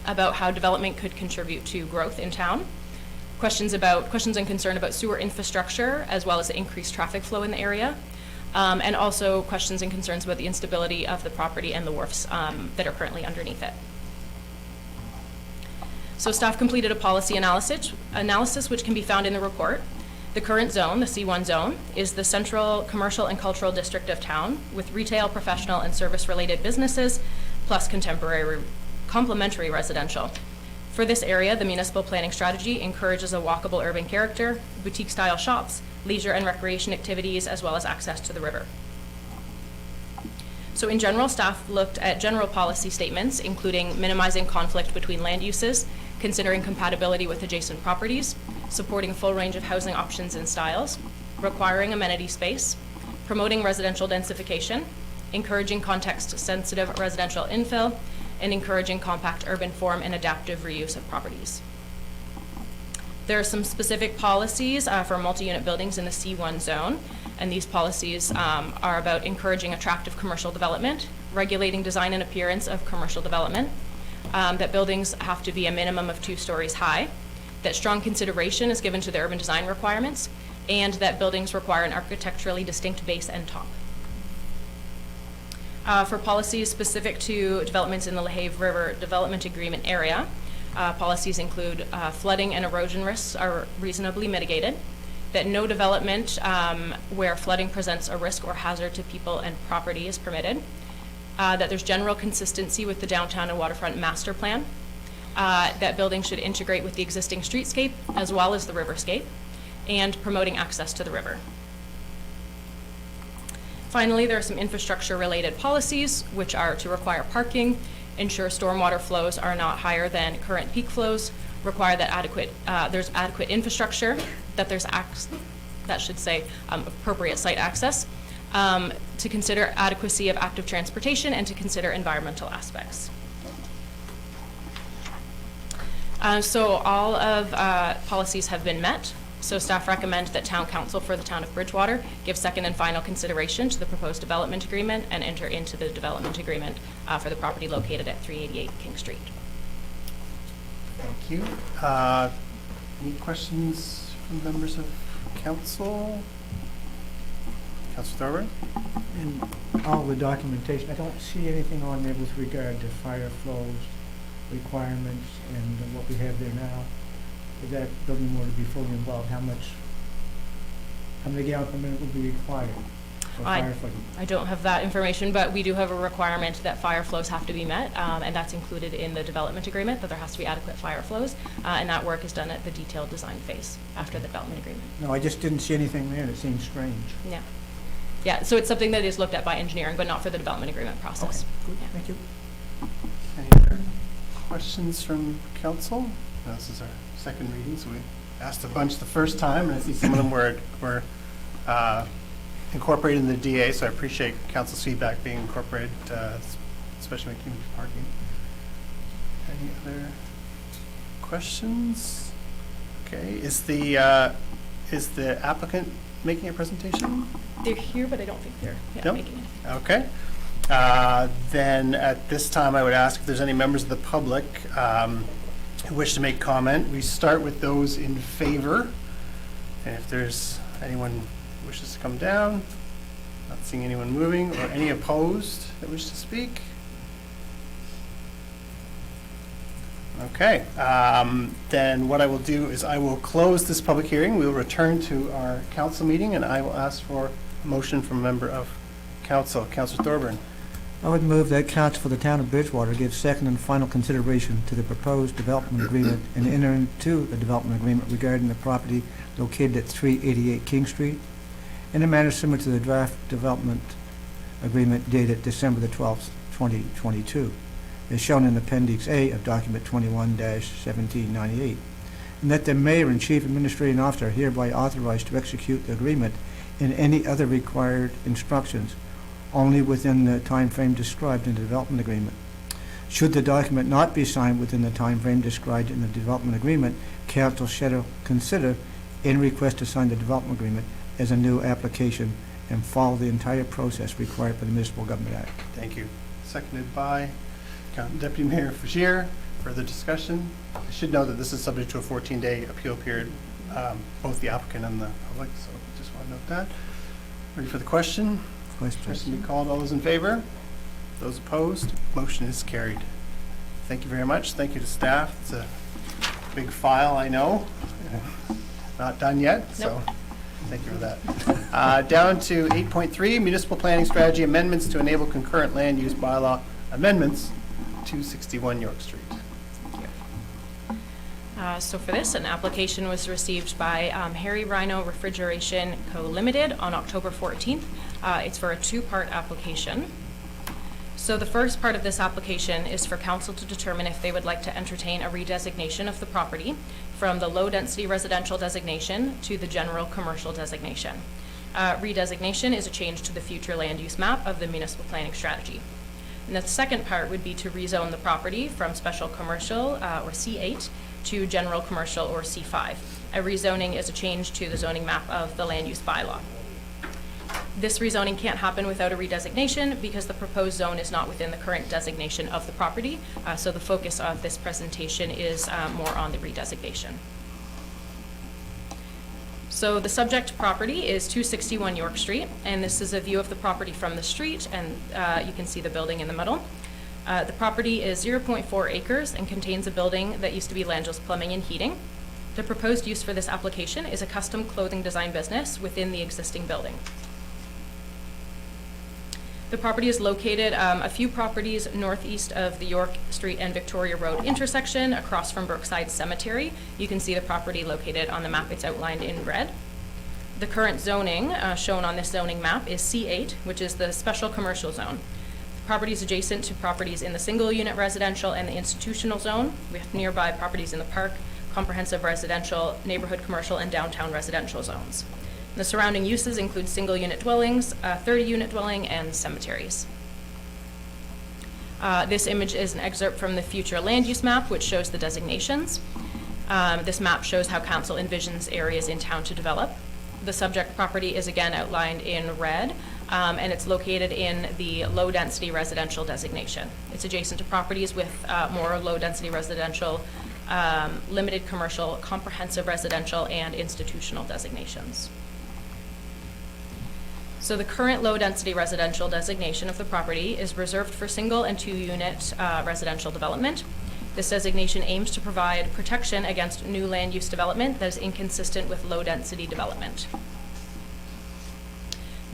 about how development could contribute to growth in town, questions and concern about sewer infrastructure as well as increased traffic flow in the area, and also questions and concerns about the instability of the property and the wharfs that are currently underneath it. So staff completed a policy analysis which can be found in the report. The current zone, the C1 zone, is the central commercial and cultural district of town with retail, professional, and service-related businesses, plus complementary residential. For this area, the municipal planning strategy encourages a walkable urban character, boutique-style shops, leisure and recreation activities, as well as access to the river. So in general, staff looked at general policy statements, including minimizing conflict between land uses, considering compatibility with adjacent properties, supporting a full range of housing options and styles, requiring amenity space, promoting residential densification, encouraging context-sensitive residential infill, and encouraging compact urban form and adaptive reuse of properties. There are some specific policies for multi-unit buildings in the C1 zone, and these policies are about encouraging attractive commercial development, regulating design and appearance of commercial development, that buildings have to be a minimum of 2 stories high, that strong consideration is given to the urban design requirements, and that buildings require an architecturally distinct base and top. For policies specific to developments in the LaHave River Development Agreement area, policies include flooding and erosion risks are reasonably mitigated, that no development where flooding presents a risk or hazard to people and property is permitted, that there's general consistency with the downtown and waterfront master plan, that buildings should integrate with the existing streetscape as well as the riverscape, and promoting access to the river. Finally, there are some infrastructure-related policies, which are to require parking, ensure stormwater flows are not higher than current peak flows, require that there's adequate infrastructure, that there's appropriate site access, to consider adequacy of active transportation, and to consider environmental aspects. So all of policies have been met. So staff recommend that Town Council for the Town of Bridgewater give second and final consideration to the proposed development agreement and enter into the development agreement for the property located at 388 King Street. Thank you. Any questions from members of council? Councilor Thorburn? In all the documentation, I don't see anything on there with regard to fire flows, requirements, and what we have there now. If that building were to be fully involved, how many gallons per minute would be required for firefighting? I don't have that information, but we do have a requirement that fire flows have to be met, and that's included in the development agreement, that there has to be adequate fire flows, and that work is done at the detailed design phase after the development agreement. No, I just didn't see anything there. It seems strange. Yeah. Yeah, so it's something that is looked at by engineering, but not for the development agreement process. Okay, good. Yeah. Thank you. Any other questions from council? No, this is our second reading, so we asked a bunch the first time, and I see some of them were incorporated in the DA, so I appreciate council's feedback being incorporated, especially with community parking. Any other questions? Okay, is the applicant making a presentation? They're here, but I don't think they're making it. Okay. Then at this time, I would ask if there's any members of the public who wish to make comment. We start with those in favor And if there's anyone who wishes to come down, not seeing anyone moving, or any opposed that wish to speak. Okay, then what I will do is I will close this public hearing. We will return to our council meeting, and I will ask for a motion from a member of council. Councillor Thorburn. I would move that council for the town of Bridgewater give second and final consideration to the proposed development agreement and enter into a development agreement regarding the property located at 388 King Street in a manner similar to the draft development agreement dated December the 12th, 2022, as shown in Appendix A of document 21-1798, and that the mayor and chief administrative officer are hereby authorized to execute the agreement and any other required instructions only within the time frame described in the development agreement. Should the document not be signed within the time frame described in the development agreement, council shall consider any request to sign the development agreement as a new application and follow the entire process required by the Municipal Government Act. Thank you. Seconded by Deputy Mayor Fagier. Further discussion? I should note that this is subject to a 14-day appeal period, both the applicant and the public, so just want to note that. Ready for the question? Question be called. All those in favor? Those opposed? Motion is carried. Thank you very much. Thank you to staff. It's a big file, I know. Not done yet, so thank you for that. Down to 8.3, Municipal Planning Strategy Amendments to enable concurrent land use bylaw amendments, 261 York Street. So for this, an application was received by Harry Rhino Refrigeration Co. Limited on October 14th. It's for a two-part application. So the first part of this application is for council to determine if they would like to entertain a redesignation of the property from the low-density residential designation to the general commercial designation. Redesignation is a change to the future land use map of the municipal planning strategy. And the second part would be to rezone the property from special commercial, or C8, to general commercial, or C5. A rezoning is a change to the zoning map of the land use bylaw. This rezoning can't happen without a redesignation because the proposed zone is not within the current designation of the property, so the focus of this presentation is more on the redesignation. So the subject property is 261 York Street, and this is a view of the property from the street, and you can see the building in the middle. The property is 0.4 acres and contains a building that used to be Langelo's Plumbing and Heating. The proposed use for this application is a custom clothing design business within the existing building. The property is located a few properties northeast of the York Street and Victoria Road intersection across from Brookside Cemetery. You can see the property located on the map. It's outlined in red. The current zoning shown on this zoning map is C8, which is the special commercial zone. The property is adjacent to properties in the single unit residential and the institutional zone. We have nearby properties in the park, comprehensive residential, neighborhood commercial, and downtown residential zones. The surrounding uses include single-unit dwellings, 30-unit dwelling, and cemeteries. This image is an excerpt from the future land use map, which shows the designations. This map shows how council envisions areas in town to develop. The subject property is again outlined in red, and it's located in the low-density residential designation. It's adjacent to properties with more low-density residential, limited commercial, comprehensive residential, and institutional designations. So the current low-density residential designation of the property is reserved for single and two-unit residential development. This designation aims to provide protection against new land use development that is inconsistent with low-density development.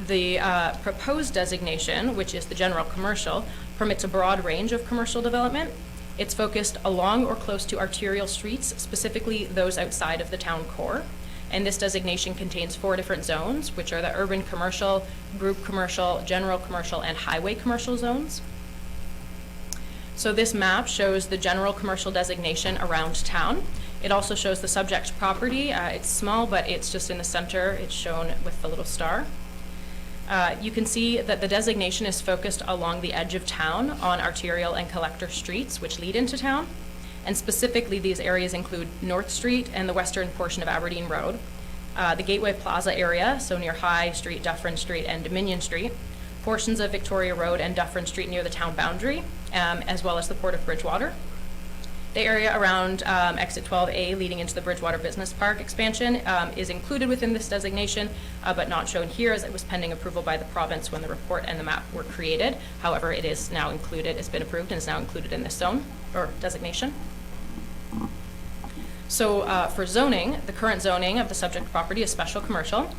The proposed designation, which is the general commercial, permits a broad range of commercial development. It's focused along or close to arterial streets, specifically those outside of the town core. And this designation contains 4 different zones, which are the urban commercial, group commercial, general commercial, and highway commercial zones. So this map shows the general commercial designation around town. It also shows the subject property. It's small, but it's just in the center. It's shown with the little star. You can see that the designation is focused along the edge of town on arterial and collector streets, which lead into town. And specifically, these areas include North Street and the western portion of Aberdeen Road, the Gateway Plaza area, so near High Street, Dufferin Street, and Dominion Street, portions of Victoria Road and Dufferin Street near the town boundary, as well as the Port of Bridgewater. The area around exit 12A leading into the Bridgewater Business Park expansion is included within this designation, but not shown here as it was pending approval by the province when the report and the map were created. However, it is now included, it's been approved and is now included in this zone or designation. So for zoning, the current zoning of the subject property is special commercial,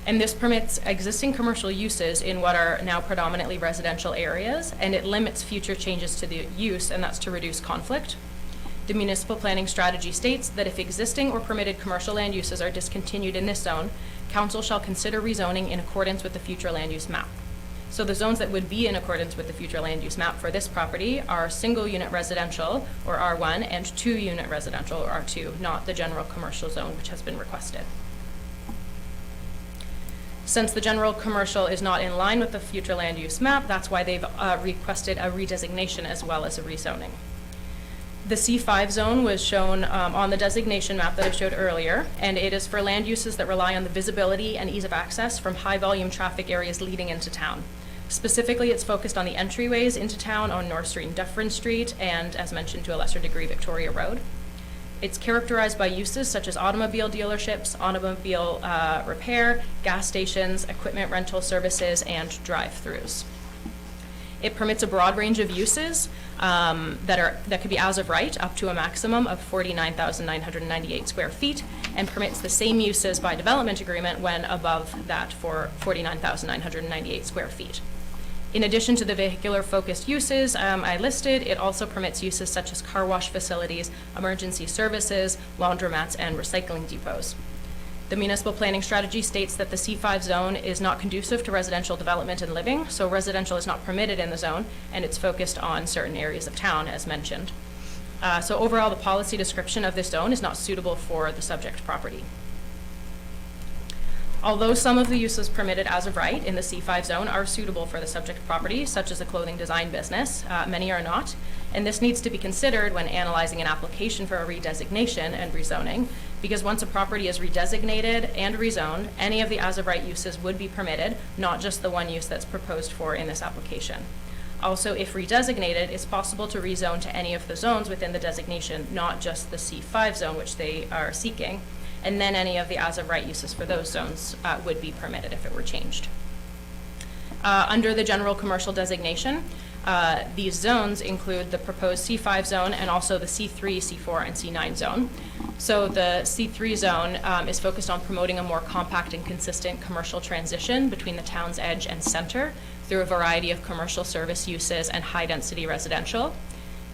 and this permits existing commercial uses in what are now predominantly residential areas, and it limits future changes to the use, and that's to reduce conflict. The municipal planning strategy states that if existing or permitted commercial land uses are discontinued in this zone, council shall consider rezoning in accordance with the future land use map. So the zones that would be in accordance with the future land use map for this property are single unit residential, or R1, and 2 unit residential, or R2, not the general commercial zone which has been requested. Since the general commercial is not in line with the future land use map, that's why they've requested a redesignation as well as a rezoning. The C5 zone was shown on the designation map that I showed earlier, and it is for land uses that rely on the visibility and ease of access from high volume traffic areas leading into town. Specifically, it's focused on the entryways into town on North Street and Dufferin Street, and as mentioned to a lesser degree, Victoria Road. It's characterized by uses such as automobile dealerships, automobile repair, gas stations, equipment rental services, and drive-throughs. It permits a broad range of uses that could be as of right, up to a maximum of 49,998 square feet, and permits the same uses by development agreement when above that for 49,998 square feet. In addition to the vehicular-focused uses I listed, it also permits uses such as car wash facilities, emergency services, laundromats, and recycling depots. The municipal planning strategy states that the C5 zone is not conducive to residential development and living, so residential is not permitted in the zone, and it's focused on certain areas of town, as mentioned. So overall, the policy description of this zone is not suitable for the subject property. Although some of the uses permitted as of right in the C5 zone are suitable for the subject property, such as a clothing design business, many are not, and this needs to be considered when analyzing an application for a redesignation and rezoning, because once a property is redesignated and rezoned, any of the as of right uses would be permitted, not just the one use that's proposed for in this application. Also, if redesignated, it's possible to rezone to any of the zones within the designation, not just the C5 zone, which they are seeking, and then any of the as of right uses for those zones would be permitted if it were changed. Under the general commercial designation, these zones include the proposed C5 zone and also the C3, C4, and C9 zone. So the C3 zone is focused on promoting a more compact and consistent commercial transition between the town's edge and center through a variety of commercial service uses and high-density residential.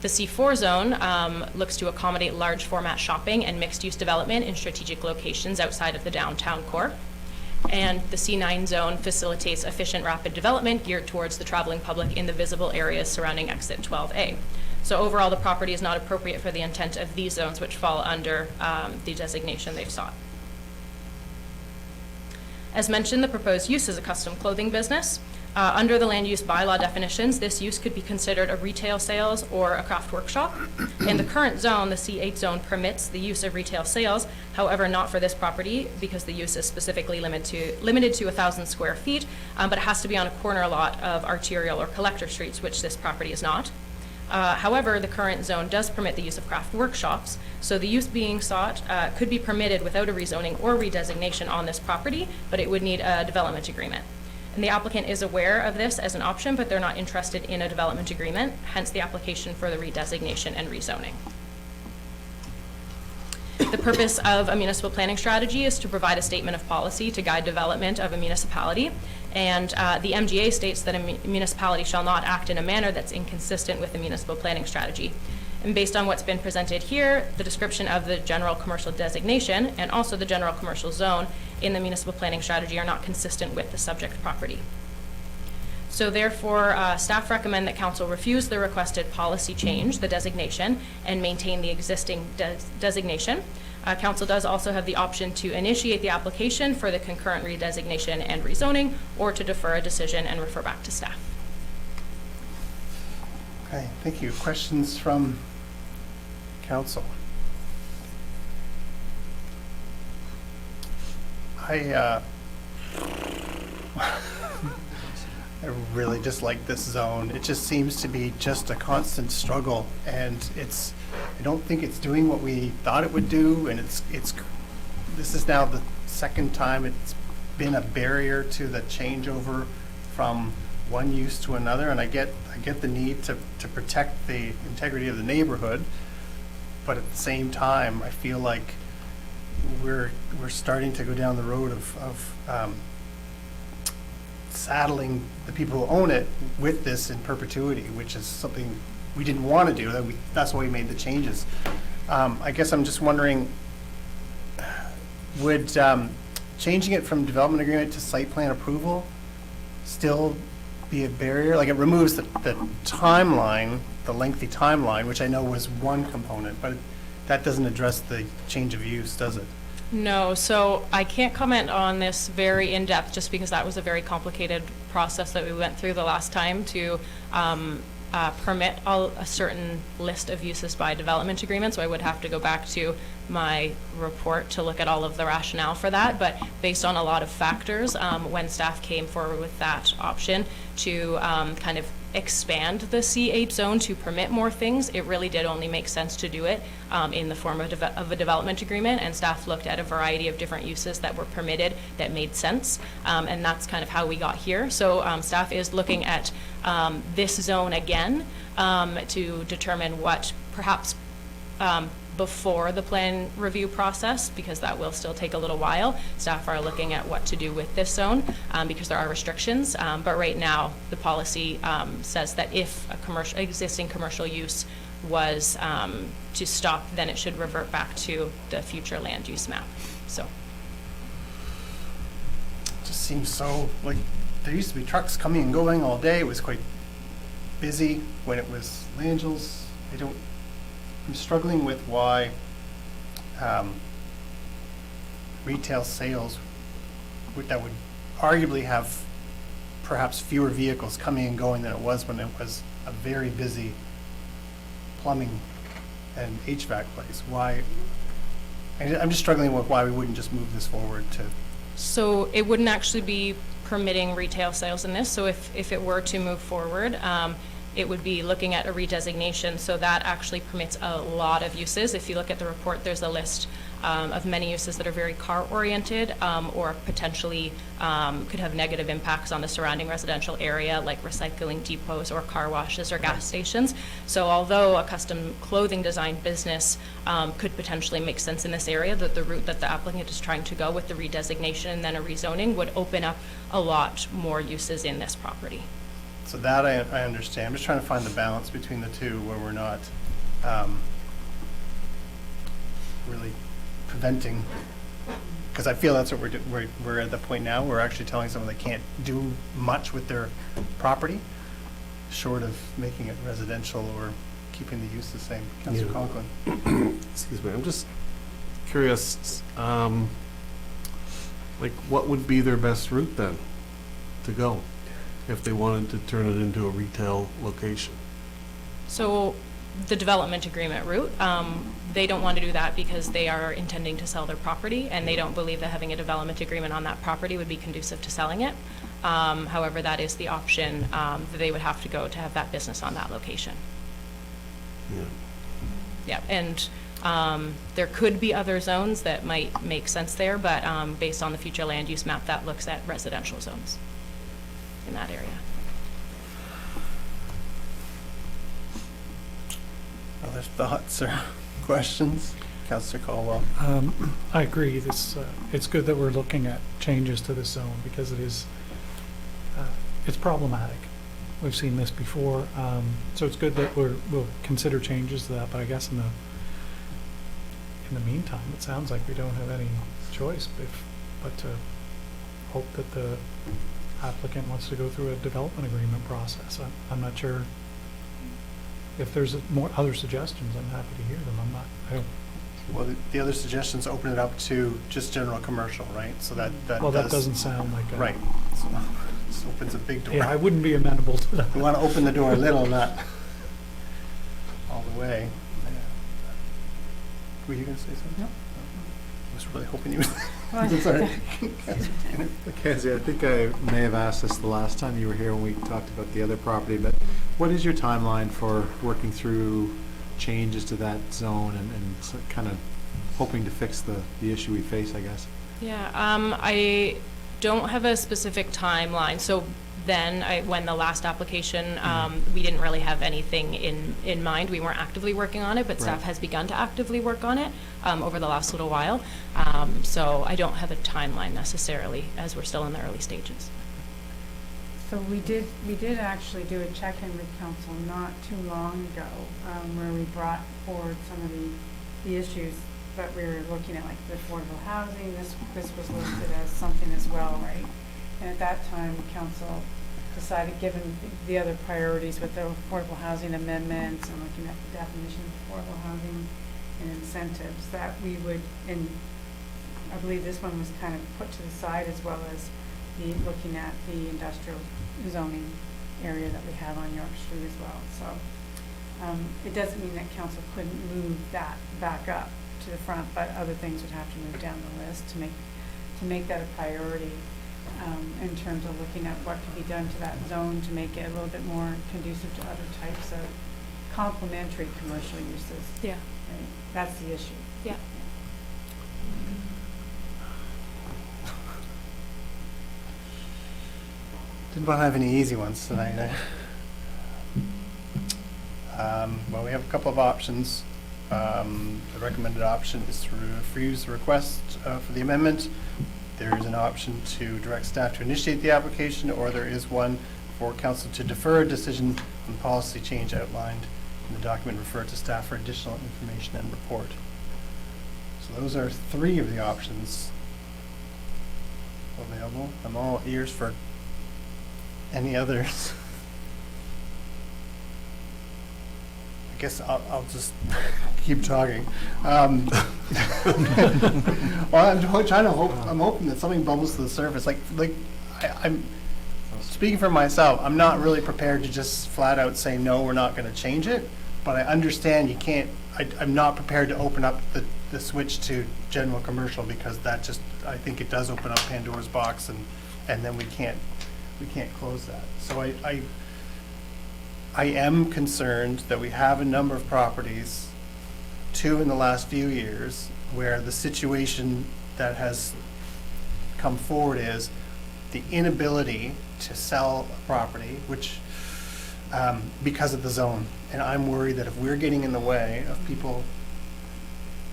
The C4 zone looks to accommodate large format shopping and mixed-use development in strategic locations outside of the downtown core. And the C9 zone facilitates efficient rapid development geared towards the traveling public in the visible areas surrounding exit 12A. So overall, the property is not appropriate for the intent of these zones, which fall under the designation they've sought. As mentioned, the proposed use is a custom clothing business. Under the land use bylaw definitions, this use could be considered a retail sales or a craft workshop. In the current zone, the C8 zone permits the use of retail sales, however, not for this property because the use is specifically limited to 1,000 square feet, but it has to be on a corner lot of arterial or collector streets, which this property is not. However, the current zone does permit the use of craft workshops, so the use being sought could be permitted without a rezoning or redesignation on this property, but it would need a development agreement. And the applicant is aware of this as an option, but they're not interested in a development agreement, hence the application for the redesignation and rezoning. The purpose of a municipal planning strategy is to provide a statement of policy to guide development of a municipality, and the MGA states that a municipality shall not act in a manner that's inconsistent with the municipal planning strategy. And based on what's been presented here, the description of the general commercial designation and also the general commercial zone in the municipal planning strategy are not consistent with the subject property. So therefore, staff recommend that council refuse the requested policy change, the designation, and maintain the existing designation. Council does also have the option to initiate the application for the concurrent redesignation and rezoning, or to defer a decision and refer back to staff. Okay, thank you. Questions from council? I really dislike this zone. It just seems to be just a constant struggle, and I don't think it's doing what we thought it would do, and this is now the second time it's been a barrier to the changeover from one use to another, and I get the need to protect the integrity of the neighborhood, but at the same time, I feel like we're starting to go down the road of saddling the people who own it with this in perpetuity, which is something we didn't want to do. That's why we made the changes. I guess I'm just wondering, would changing it from development agreement to site plan approval still be a barrier? Like, it removes the timeline, the lengthy timeline, which I know was one component, but that doesn't address the change of use, does it? No, so I can't comment on this very in-depth, just because that was a very complicated process that we went through the last time to permit a certain list of uses by development agreement. So I would have to go back to my report to look at all of the rationale for that. But based on a lot of factors, when staff came forward with that option to kind of expand the C8 zone to permit more things, it really did only make sense to do it in the form of a development agreement, and staff looked at a variety of different uses that were permitted that made sense, and that's kind of how we got here. So staff is looking at this zone again to determine what perhaps before the plan review process, because that will still take a little while. Staff are looking at what to do with this zone because there are restrictions, but right now the policy says that if a existing commercial use was to stop, then it should revert back to the future land use map. So It just seems so, like, there used to be trucks coming and going all day. It was quite busy when it was Langell's. I'm struggling with why retail sales that would arguably have perhaps fewer vehicles coming and going than it was when it was a very busy plumbing and HVAC place. I'm just struggling with why we wouldn't just move this forward to. So it wouldn't actually be permitting retail sales in this. So if it were to move forward, it would be looking at a redesignation. So that actually permits a lot of uses. If you look at the report, there's a list of many uses that are very car-oriented or potentially could have negative impacts on the surrounding residential area, like recycling depots or car washes or gas stations. So although a custom clothing design business could potentially make sense in this area, that the route that the applicant is trying to go with the redesignation and then a rezoning would open up a lot more uses in this property. So that I understand. I'm just trying to find the balance between the two where we're not really preventing, because I feel that's what we're at the point now. We're actually telling someone they can't do much with their property, short of making it residential or keeping the use the same. Councillor Conklin. Excuse me, I'm just curious, like, what would be their best route then to go if they wanted to turn it into a retail location? So the development agreement route, they don't want to do that because they are intending to sell their property, and they don't believe that having a development agreement on that property would be conducive to selling it. However, that is the option that they would have to go to have that business on that location. Yeah, and there could be other zones that might make sense there, but based on the future land use map, that looks at residential zones in that area. Other thoughts or questions? Councillor Caldwell. I agree. It's good that we're looking at changes to this zone because it is, it's problematic. We've seen this before, so it's good that we'll consider changes to that. But I guess in the meantime, it sounds like we don't have any choice but to hope that the applicant wants to go through a development agreement process. I'm not sure if there's more other suggestions. I'm happy to hear them. Well, the other suggestions open it up to just general commercial, right? So that doesn't sound like right. So this opens a big door. Yeah, I wouldn't be amenable to that. We want to open the door a little, not all the way. Were you going to say something? No. I was really hoping you would. Sorry. Mackenzie, I think I may have asked this the last time you were here when we talked about the other property, but what is your timeline for working through changes to that zone and kind of hoping to fix the issue we face, I guess? Yeah, I don't have a specific timeline. So then, when the last application, we didn't really have anything in mind. We weren't actively working on it, but staff has begun to actively work on it over the last little while. So I don't have a timeline necessarily, as we're still in the early stages. So we did actually do a check-in with council not too long ago, where we brought forward some of the issues that we were looking at, like the affordable housing. This was listed as something as well, right? And at that time, council decided, given the other priorities with the affordable housing amendments and looking at the definition of affordable housing and incentives, that we would, and I believe this one was kind of put to the side, as well as looking at the industrial zoning area that we have on York Street as well. So it doesn't mean that council couldn't move that back up to the front, but other things would have to move down the list to make that a priority, in terms of looking at what could be done to that zone to make it a little bit more conducive to other types of complementary commercial uses. Yeah. Right? That's the issue. Yeah. Didn't want to have any easy ones tonight. Well, we have a couple of options. The recommended option is to refuse the request for the amendment. There is an option to direct staff to initiate the application, or there is one for council to defer a decision on the policy change outlined in the document, refer to staff for additional information and report. So those are three of the options available. I'm all ears for any others. I guess I'll just keep talking. Well, I'm trying to hope. I'm hoping that something bubbles to the surface. I'm speaking for myself. I'm not really prepared to just flat out say no, we're not going to change it. But I understand you can't. I'm not prepared to open up the switch to general commercial, because that just, I think it does open up Pandora's box, and then we can't close that. So I am concerned that we have a number of properties, 2 in the last few years, where the situation that has come forward is the inability to sell a property, which because of the zone. And I'm worried that if we're getting in the way of people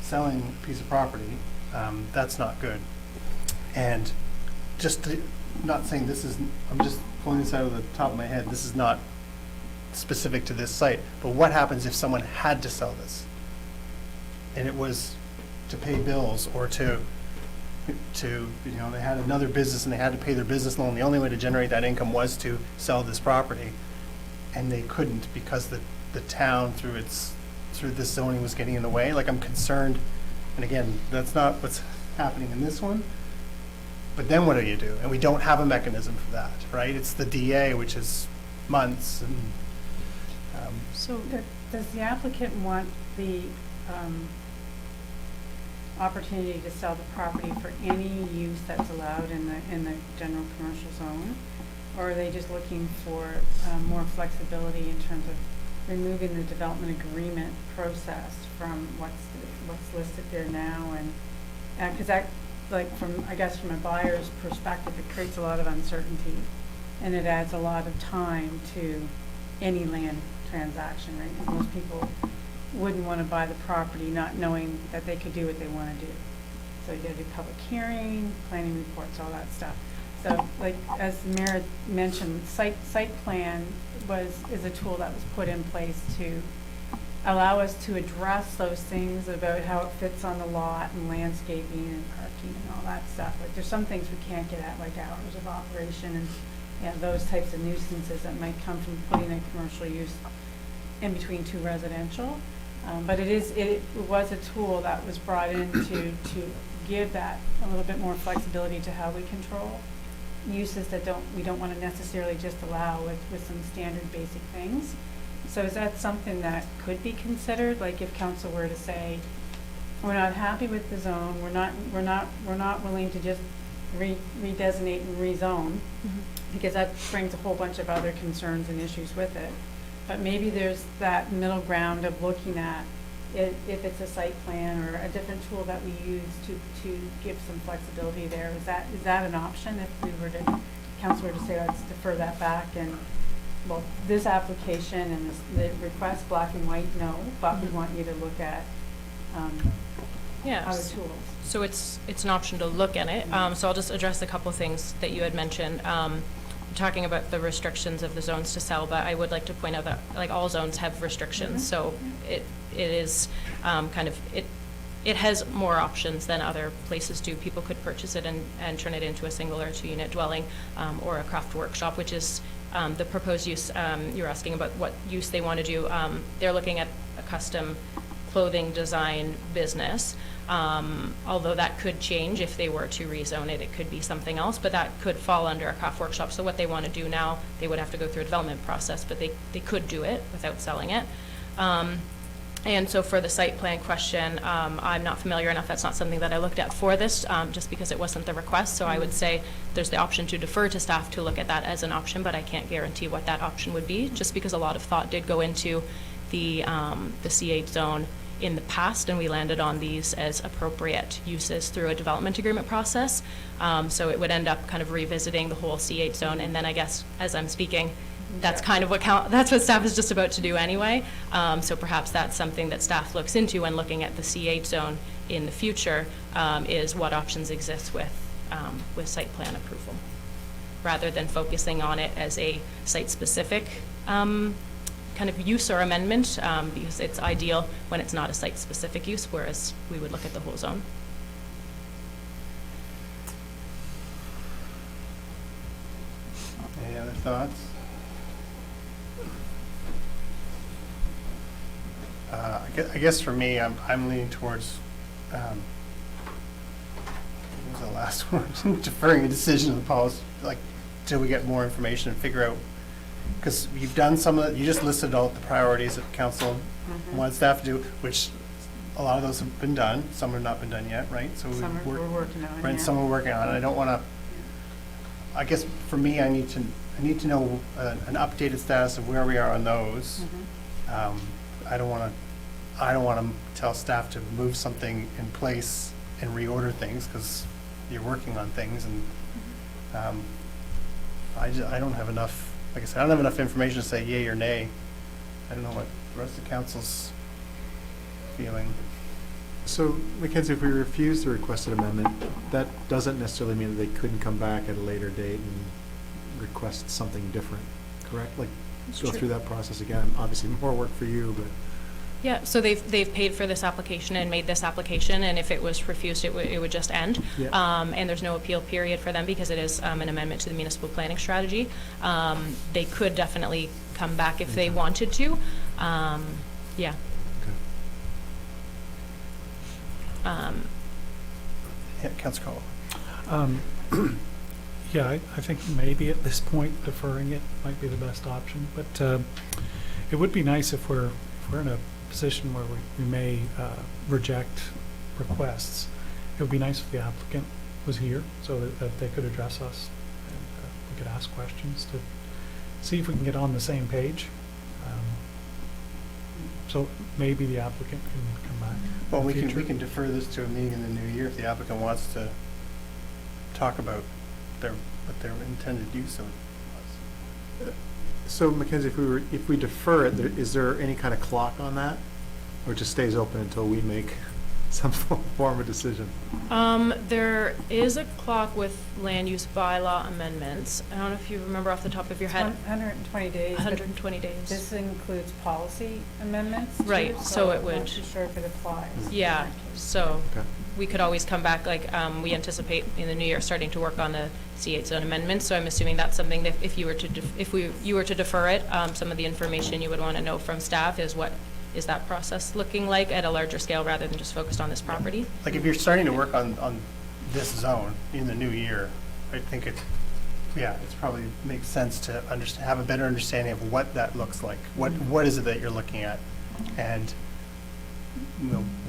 selling a piece of property, that's not good. And not saying this is, I'm just pulling this out of the top of my head, this is not specific to this site, but what happens if someone had to sell this and it was to pay bills, or to they had another business and they had to pay their business loan, the only way to generate that income was to sell this property, and they couldn't because the town through this zoning was getting in the way? Like, I'm concerned, and again, that's not what's happening in this one. But then what do you do? And we don't have a mechanism for that, right? It's the DA, which is months. And so does the applicant want the opportunity to sell the property for any use that's allowed in the general commercial zone? Or are they just looking for more flexibility in terms of removing the development agreement process from what's listed there now? And because that, like, from a buyer's perspective, it creates a lot of uncertainty, and it adds a lot of time to any land transaction, right? Because most people wouldn't want to buy the property not knowing that they could do what they want to do. So you got to do public hearing, planning reports, all that stuff. So, like, as the mayor mentioned, site plan is a tool that was put in place to allow us to address those things about how it fits on the lot and landscaping and parking and all that stuff. Like, there's some things we can't get at, like hours of operation and those types of nuisances that might come from putting a commercial use in between 2 residential. But it was a tool that was brought in to give that a little bit more flexibility to how we control uses that we don't want to necessarily just allow with some standard basic things. So is that something that could be considered? Like, if council were to say, we're not happy with the zone, we're not willing to just redesignate and rezone, because that brings a whole bunch of other concerns and issues with it. But maybe there's that middle ground of looking at if it's a site plan or a different tool that we use to give some flexibility there. Is that an option if we were to, council were to say, let's defer that back and, well, this application and the request, black and white, no, but we want you to look at other tools. So it's an option to look at it. So I'll just address a couple of things that you had mentioned. Talking about the restrictions of the zones to sell, but I would like to point out that like all zones have restrictions, so it is it has more options than other places do. People could purchase it and turn it into a single or 2-unit dwelling, or a craft workshop, which is the proposed use. You're asking about what use they want to do. They're looking at a custom clothing design business. Although that could change if they were to rezone it, it could be something else, but that could fall under a craft workshop. So what they want to do now, they would have to go through a development process, but they could do it without selling it. And so for the site plan question, I'm not familiar enough. That's not something that I looked at for this, just because it wasn't the request. So I would say there's the option to defer to staff to look at that as an option, but I can't guarantee what that option would be, just because a lot of thought did go into the C8 zone in the past, and we landed on these as appropriate uses through a development agreement process. So it would end up kind of revisiting the whole C8 zone, and then I guess as I'm speaking, that's kind of that's what staff is just about to do anyway. So perhaps that's something that staff looks into when looking at the C8 zone in the future, is what options exist with site plan approval, rather than focusing on it as a site-specific kind of use or amendment, because it's ideal when it's not a site-specific use, whereas we would look at the whole zone. Any other thoughts? I guess for me, I'm leaning towards, what was the last one? Deferring a decision of the policy, like, till we get more information and figure out, because you've done some of it, you just listed all the priorities that council wants staff to do, which a lot of those have been done, some have not been done yet, right? So We're working on it. right, Yeah. some we're working on, and I don't want to, I guess for me, I need to know an updated status of where we are on those. I don't want to tell staff to move something in place and reorder things, because you're working on things, and I don't have enough, like I said, I don't have enough information to say yay or nay. I don't know what the rest of the council's feeling. So, Mackenzie, if we refuse the requested amendment, that doesn't necessarily mean that they couldn't come back at a later date and request something different, correct? Like, go through that process again. Obviously, more work for you, but... Yeah, so they've paid for this application and made this application, and if it was refused, it would just end. Yeah. And there's no appeal period for them because it is an amendment to the municipal planning strategy. They could definitely come back if they wanted to. Yeah. Yeah, Councilor Cole. Yeah, I think maybe at this point deferring it might be the best option, but it would be nice if we're in a position where we may reject requests. It would be nice if the applicant was here so that they could address us and we could ask questions to see if we can get on the same page. So maybe the applicant can come back. Well, in we the can future. defer this to a meeting in the new year if the applicant wants to talk about what their intended use of it was. So, Mackenzie, if we defer it, is there any kind of clock on that? Or it just stays open until we make some form of decision? There is a clock with land use bylaw amendments. I don't know if you remember off the top of your head. 120 days. but 120 days. This includes policy amendments, too, Right, so it I'm would- not too sure if it applies. Yeah, in that case. so Okay. we could always come back, like, we anticipate in the new year starting to work on the C8 zone amendments, so I'm assuming that's something that if you were to defer it, some of the information you would want to know from staff is what is that process looking like at a larger scale rather than just focused on this property? Like, if you're starting to work on this zone in the new year, I think it's probably makes sense to have a better understanding of what that looks like. What is it that you're looking at? And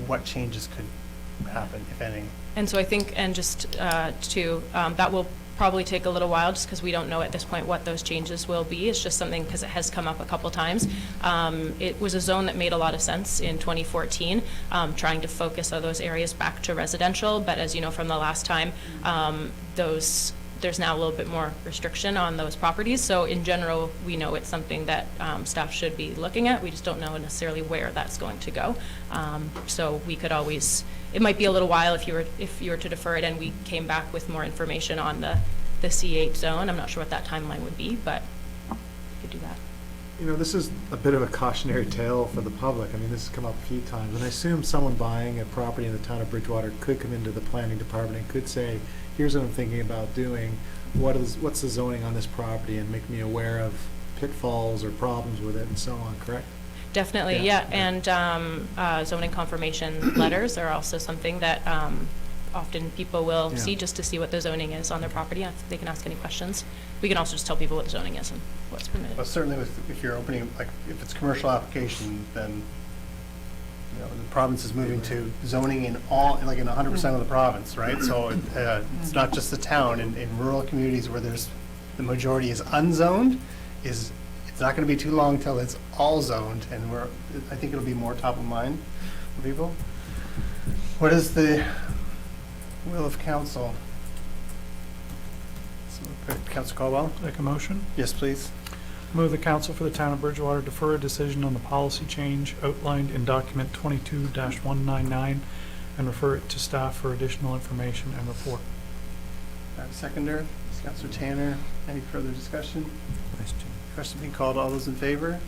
what changes could happen, if any. And so I think, and just that will probably take a little while, just because we don't know at this point what those changes will be. It's just something, because it has come up a couple times. It was a zone that made a lot of sense in 2014, trying to focus all those areas back to residential, but as you know from the last time, there's now a little bit more restriction on those properties. So in general, we know it's something that staff should be looking at. We just don't know necessarily where that's going to go. So we could always, it might be a little while if you were to defer it and we came back with more information on the C8 zone. I'm not sure what that timeline would be, but we could do that. You know, this is a bit of a cautionary tale for the public. I mean, this has come up a few times, and I assume someone buying a property in the town of Bridgewater could come into the planning department and could say, here's what I'm thinking about doing, what's the zoning on this property, and make me aware of pitfalls or problems with it and so on, correct? Definitely, yeah. And zoning confirmation letters are also something that often people will see just to see what the zoning is on their property. They can ask any questions. We can also just tell people what the zoning is and what's permitted. Well, certainly if you're opening, like, if it's commercial application, then, you know, the province is moving to zoning in all, like in 100% of the province, right? So it's not just the town. In rural communities where the majority is unzoned, it's not going to be too long till it's all zoned, and I think it'll be more top of mind for people. What is the will of council? Councilor Caldwell? Make a motion? Yes, please. Move the council for the town of Bridgewater defer a decision on the policy change outlined in document 22-199 and refer it to staff for additional information and report. Seconder, Councilor Tanner. Any further discussion? Question being called. All those in favor?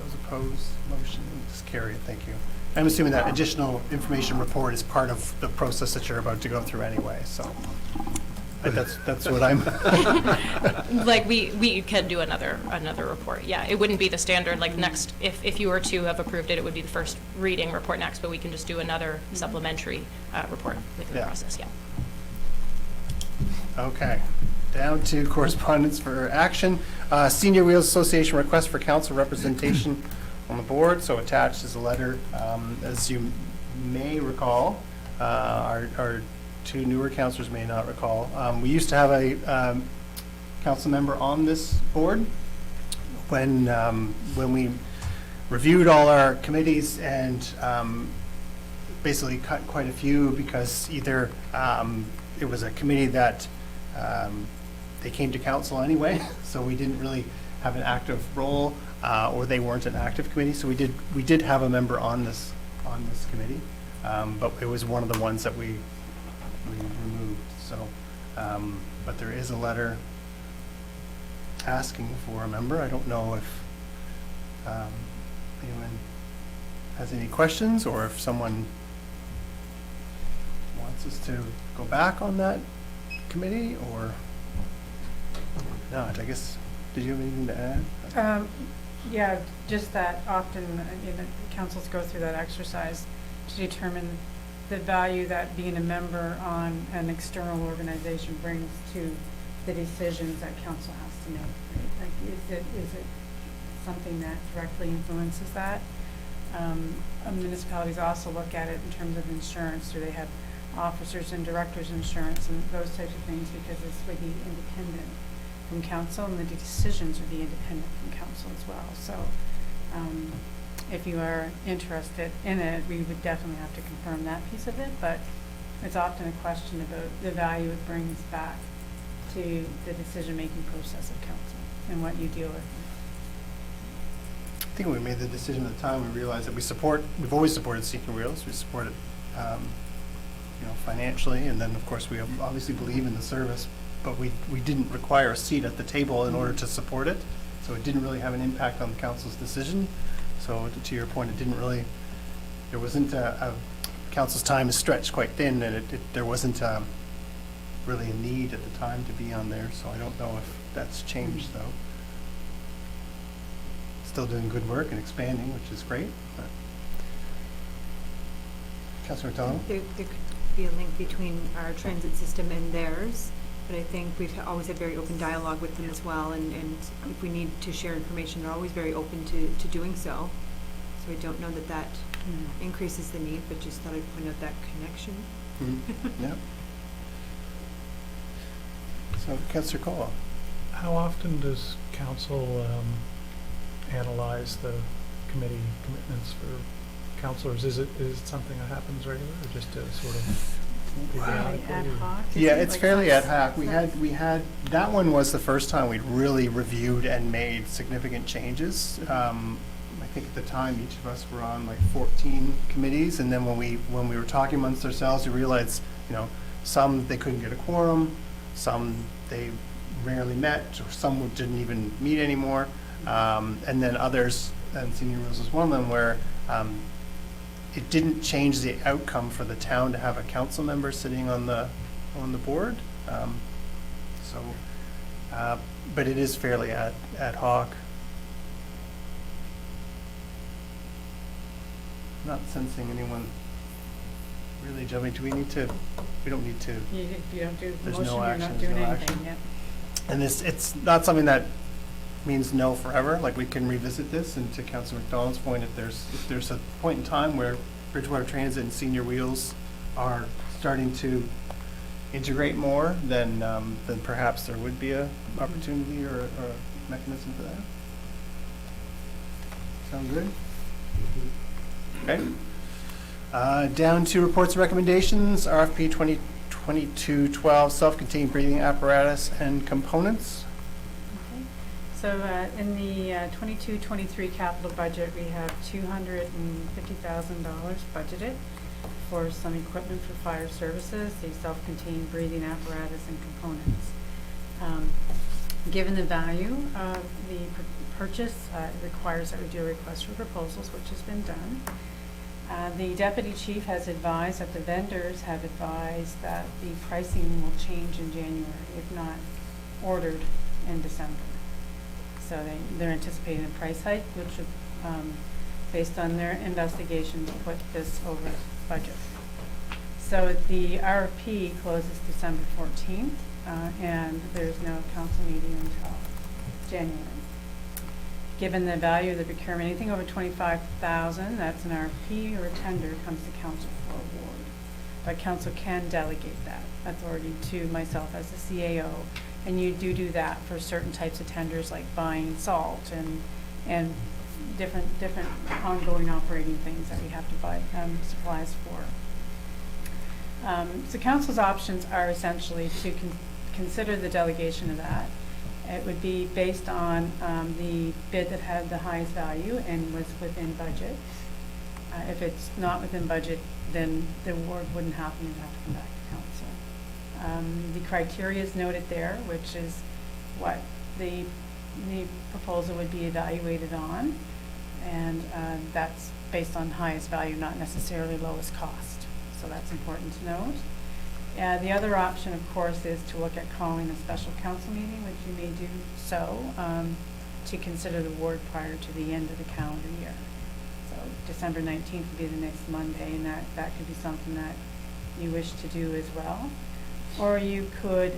Those opposed? Motion is carried. Thank you. I'm assuming that additional information report is part of the process that you're about to go through anyway, so that's what I'm. Like we could do another report. Yeah, it wouldn't be the standard, like next, if you were to have approved it, it would be the first reading report next, but we can just do another supplementary report within the process, yeah. Okay. Down to correspondence for action. Senior Wheels Association request for council representation on the board. So attached is a letter. As you may recall, our two newer councillors may not recall. We used to have a council member on this board when we reviewed all our committees and basically cut quite a few because either it was a committee that they came to council anyway, so we didn't really have an active role, or they weren't an active committee. So we did have a member on this committee, but it was one of the ones that we removed. So, but there is a letter asking for a member. I don't know if anyone has any questions or if someone wants us to go back on that committee or not. I guess, did you have anything to add? Yeah, just that often, councils go through that exercise to determine the value that being a member on an external organization brings to the decisions that council has to make, right? Like, is it something that directly influences that? Municipalities also look at it in terms of insurance. Do they have officers and directors insurance and those types of things, because this would be independent from council and the decisions would be independent from council as well. So if you are interested in it, we would definitely have to confirm that piece of it, but it's often a question about the value it brings back to the decision-making process of council and what you deal with. I think when we made the decision at the time, we realized that we've always supported Senior Wheels. We support it financially, and then of course we obviously believe in the service, but we didn't require a seat at the table in order to support it, so it didn't really have an impact on the council's decision. So to your point, there wasn't council's time is stretched quite thin, and there wasn't really a need at the time to be on there, so I don't know if that's changed though. Still doing good work and expanding, which is great. But Councilor O'Donnell? There could be a link between our transit system and theirs, but I think we've always had very open dialogue with them as well, and if we need to share information, they're always very open to doing so. So I don't know that that increases the need, but just thought I'd point out that connection. Yep. So, Councillor Cole. How often does council analyze the committee commitments for councilors? Is it something that happens regularly, or just to sort of periodically? Ad hoc? Yeah, it's fairly ad hoc. We had, that one was the first time we'd really reviewed and made significant changes. I think at the time, each of us were on like 14 committees, and then when we were talking amongst ourselves, we realized, some they couldn't get a quorum, some they rarely met, or some didn't even meet anymore, and then others, and Senior Rules was one of them, where it didn't change the outcome for the town to have a council member sitting on the board. But it is fairly ad hoc. Not sensing anyone really jumping. We don't need to. You don't do the There's motion, no you're action, not there's doing no anything, action. yeah. And it's not something that means no forever. Like, we can revisit this, and to Councillor McDonald's point, if there's a point in time where Bridgewater Transit and Senior Wheels are starting to integrate more, then perhaps there would be a opportunity or a mechanism for that. Sound good? Okay. Down to reports and recommendations, RFP 2022-12, self-contained breathing apparatus and components. Okay. So in the 22-23 capital budget, we have $250,000 budgeted for some equipment for fire services, the self-contained breathing apparatus and components. Given the value of the purchase, it requires that we do a request for proposals, which has been done. The deputy chief has advised that the vendors have advised that the pricing will change in January, if not ordered in December. So they're anticipating a price hike, which would, based on their investigation, put this over budget. So the RFP closes December 14th, and there's no council meeting until January. Given the value of the procurement, anything over $25,000, that's an RFP or a tender, comes to council for award. But council can delegate that authority to myself as the CAO, and you do that for certain types of tenders, like buying salt and different ongoing operating things that we have to buy supplies for. So council's options are essentially to consider the delegation of that. It would be based on the bid that had the highest value and was within budget. If it's not within budget, then the award wouldn't happen and have to come back to council. The criteria is noted there, which is what the proposal would be evaluated on, and that's based on highest value, not necessarily lowest cost. So that's important to note. The other option, of course, is to look at calling a special council meeting, which you may do so, to consider the award prior to the end of the calendar year. So December 19th would be the next Monday, and that could be something that you wish to do as well. Or you could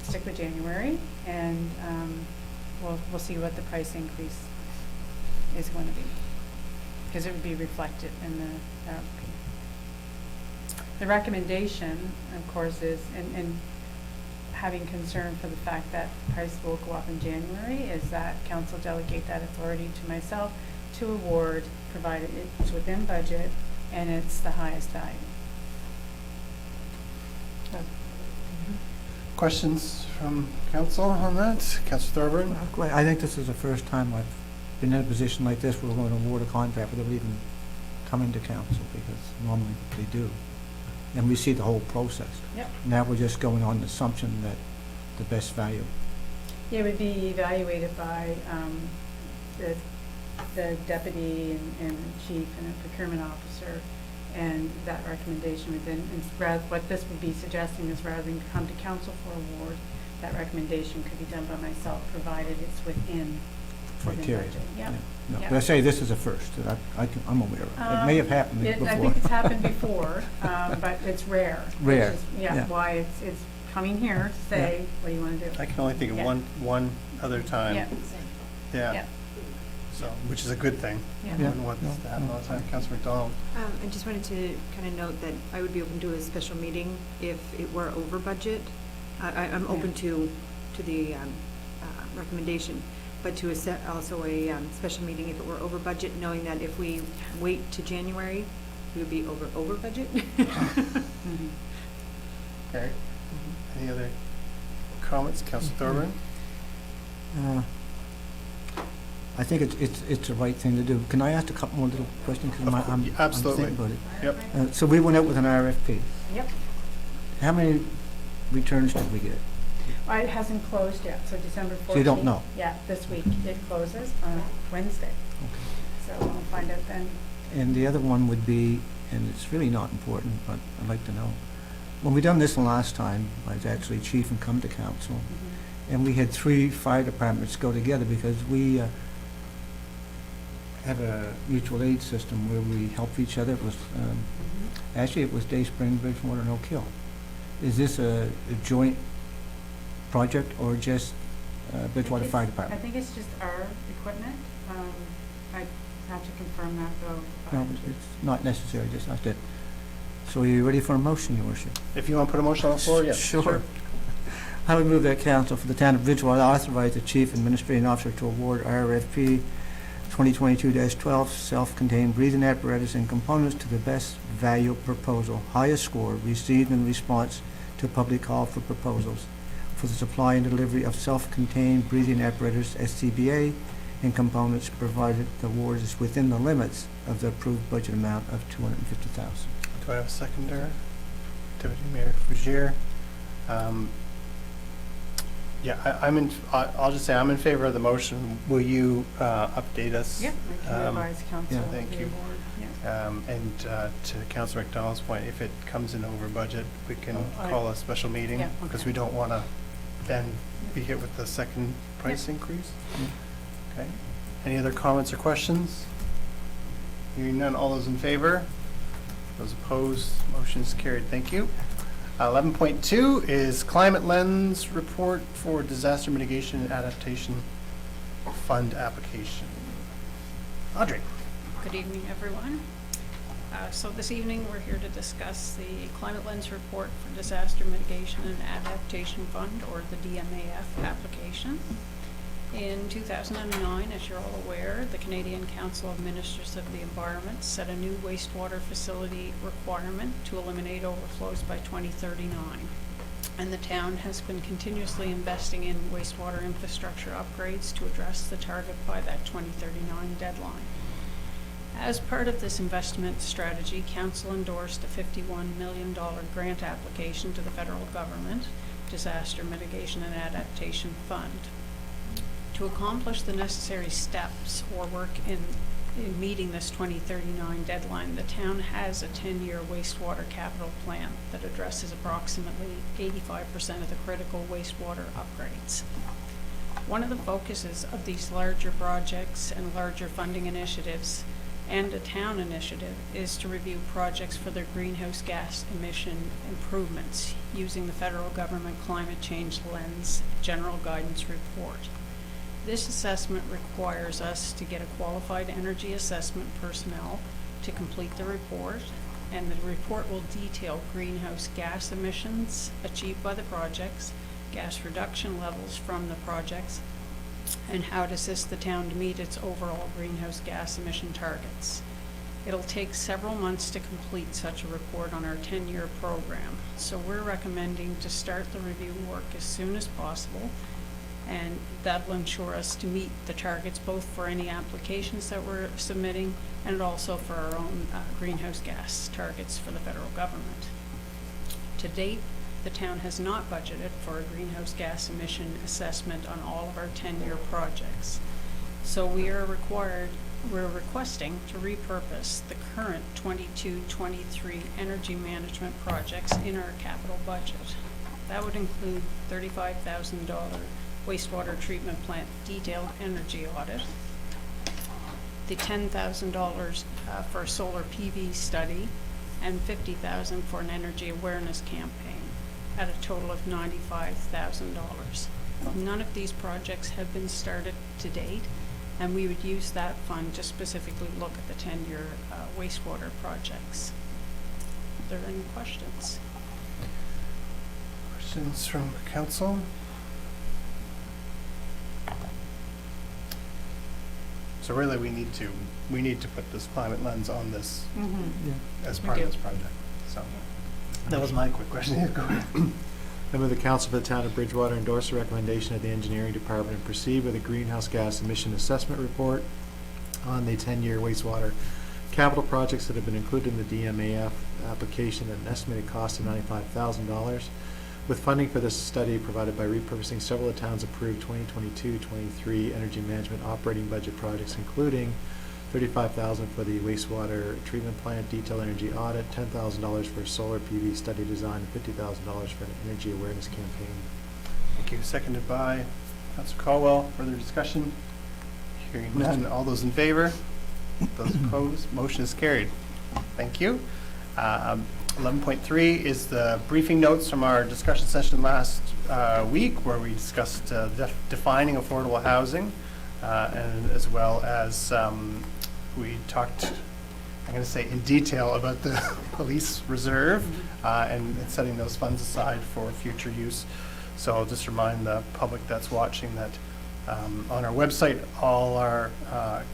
stick with January, and we'll see what the price increase is going to be, because it would be reflected in the RFP. The recommendation, of course, is, and having concern for the fact that price will go up in January, is that council delegate that authority to myself to award, provided it's within budget and it's the highest value. Questions from council on that? Councillor Thorburn? I think this is the first time I've been in a position like this where we're going to award a contract without even coming to council, because normally they do. And we see the whole process. Yep. Now we're just going on the assumption that the best value. It would be evaluated by the deputy and chief and a procurement officer, and that recommendation would then, what this would be suggesting is, rather than come to council for award, that recommendation could be done by myself, provided it's within Criteria. budget. Yeah. No, Yeah. but I say this is a first that I'm aware of. It may have happened before. I think it's happened before, but it's rare. Rare. Which is, Yeah. why it's coming here to say, what do you want to do? I can only think of Yeah. one other time. Yeah. Yeah. Yeah. so, which is a good thing. Yeah. We wouldn't want this to happen all the time. Councilor McDonald? I just wanted to kind of note that I would be open to a special meeting if it were over budget. I'm open to the recommendation, but to also a special meeting if it were over budget, knowing that if we wait to January, we would be over budget. Okay. Any other comments? Councilor Thorburn? I think it's the right thing to do. Can I ask a couple more little questions? 'Cause I'm Absolutely. thinking about it. Yep. So we went out with an RFP. Yep. How many returns did we get? It hasn't closed yet, so December 14th. So you don't know? Yeah, this week. It closes on Wednesday. So we'll find out then. And the other one would be, and it's really not important, but I'd like to know. When we done this last time, I was actually chief and come to council, and we had 3 fire departments go together because we have a mutual aid system where we help each other. It was, actually it was Day Spring, Bridgewater, and Oak Hill. Is this a joint project or just Bridgewater Fire I Department? think it's just our equipment. I have to confirm that though. No, it's not necessary, just not that. So are you ready for a motion, Your Worship? If you want to put a motion on the floor, yes. Sure. I would move that council for the town of Bridgewater authorize the chief administrative officer to award RFP 2022-12 self-contained breathing apparatus and components to the best value proposal, highest score received in response to public call for proposals for the supply and delivery of self-contained breathing apparatus, SCBA, and components provided the award is within the limits of the approved budget amount of $250,000. Do I have a seconder? Deputy Mayor Fougere. Yeah, I'll just say I'm in favor of the motion. Will you update us? Yep, I can advise council. Thank the you. award, yeah. And to Councilor McDonald's point, if it comes in over budget, we can call a special meeting Yeah, because okay. we don't want to then be hit with the second price increase. Okay. Any other comments or questions? Hearing none, all those in favor? Those opposed, motion is carried. Thank you. 11.2 is Climate Lens Report for Disaster Mitigation and Adaptation Fund application. Audrey. Good evening, everyone. So this evening, we're here to discuss the Climate Lens Report for Disaster Mitigation and Adaptation Fund, or the DMAF application. In 2009, as you're all aware, the Canadian Council of Ministers of the Environment set a new wastewater facility requirement to eliminate overflows by 2039. And the town has been continuously investing in wastewater infrastructure upgrades to address the target by that 2039 deadline. As part of this investment strategy, Council endorsed a $51 million grant application to the federal government, Disaster Mitigation and Adaptation Fund. To accomplish the necessary steps or work in meeting this 2039 deadline, the town has a 10-year wastewater capital plan that addresses approximately 85% of the critical wastewater upgrades. One of the focuses of these larger projects and larger funding initiatives and a town initiative is to review projects for their greenhouse gas emission improvements using the federal government climate change lens general guidance report. This assessment requires us to get a qualified energy assessment personnel to complete the report, and the report will detail greenhouse gas emissions achieved by the projects, gas reduction levels from the projects, and how to assist the town to meet its overall greenhouse gas emission targets. It'll take several months to complete such a report on our 10-year program, so we're recommending to start the review work as soon as possible, and that will ensure us to meet the targets both for any applications that we're submitting and also for our own greenhouse gas targets for the federal government. To date, the town has not budgeted for a greenhouse gas emission assessment on all of our 10-year projects. So we're requesting to repurpose the current 22-23 energy management projects in our capital budget. That would include $35,000 wastewater treatment plant detailed energy audit, the $10,000 for a solar PV study, and $50,000 for an energy awareness campaign, at a total of $95,000. None of these projects have been started to date, And we would use that fund to specifically look at the 10-year wastewater projects. Are there any questions? Questions from council? So really, we need to put this climate lens on this as part of this project. So that was my quick question. Go ahead. I move the council for the town of Bridgewater endorse the recommendation of the engineering department and proceed with a greenhouse gas emission assessment report on the 10-year wastewater capital projects that have been included in the DMAF application at an estimated cost of $95,000, with funding for this study provided by repurposing several of the town's approved 2022-23 energy management operating budget projects, including $35,000 for the wastewater treatment plant detailed energy audit, $10,000 for a solar PV study design, and $50,000 for an energy awareness campaign. Thank you. Seconded by Councilor Caldwell. Further discussion? Hearing none. All those in favor? Those opposed? Motion is carried. Thank you. 11.3 is the briefing notes from our discussion session last week, where we discussed defining affordable housing, and as well as we talked, I'm going to say in detail, about the police reserve and setting those funds aside for future use. So I'll just remind the public that's watching that on our website, all our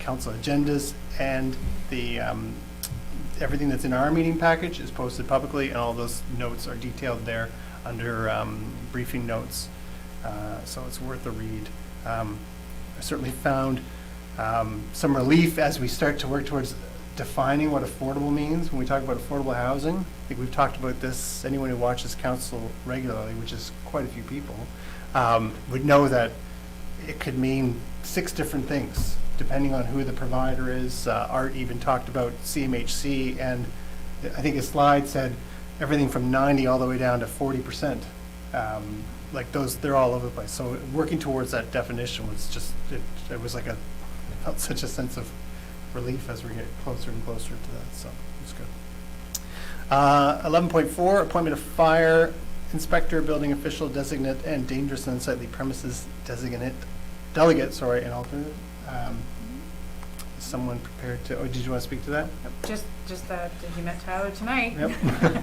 council agendas and the everything that's in our meeting package is posted publicly, and all those notes are detailed there under briefing notes. So it's worth a read. I certainly found some relief as we start to work towards defining what affordable means when we talk about affordable housing. I think we've talked about this. Anyone who watches council regularly, which is quite a few people, would know that it could mean 6 different things depending on who the provider is. Art even talked about CMHC, and I think his slide said everything from 90 all the way down to 40%. Like those, they're all over the place. So working towards that definition was just, it was like felt such a sense of relief as we get closer and closer to that. So it's good. 11.4, appointment of fire inspector, building official, designate, and dangerous and unsightly premises delegate, and alternate. Is someone prepared to, did you want to speak to that? Just that he met Tyler tonight. Yep.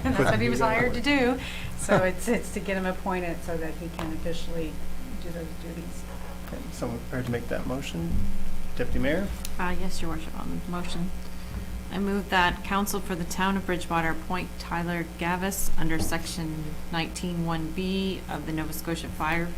That's what he was hired to do. So it's to get him appointed so that he can officially do those duties. Okay. Someone prepared to make that motion? Deputy Mayor? Yes, Your Worship, on the motion. I move that council for the town of Bridgewater appoint Tyler Gavis under section 19(1)B of the Nova Scotia Fire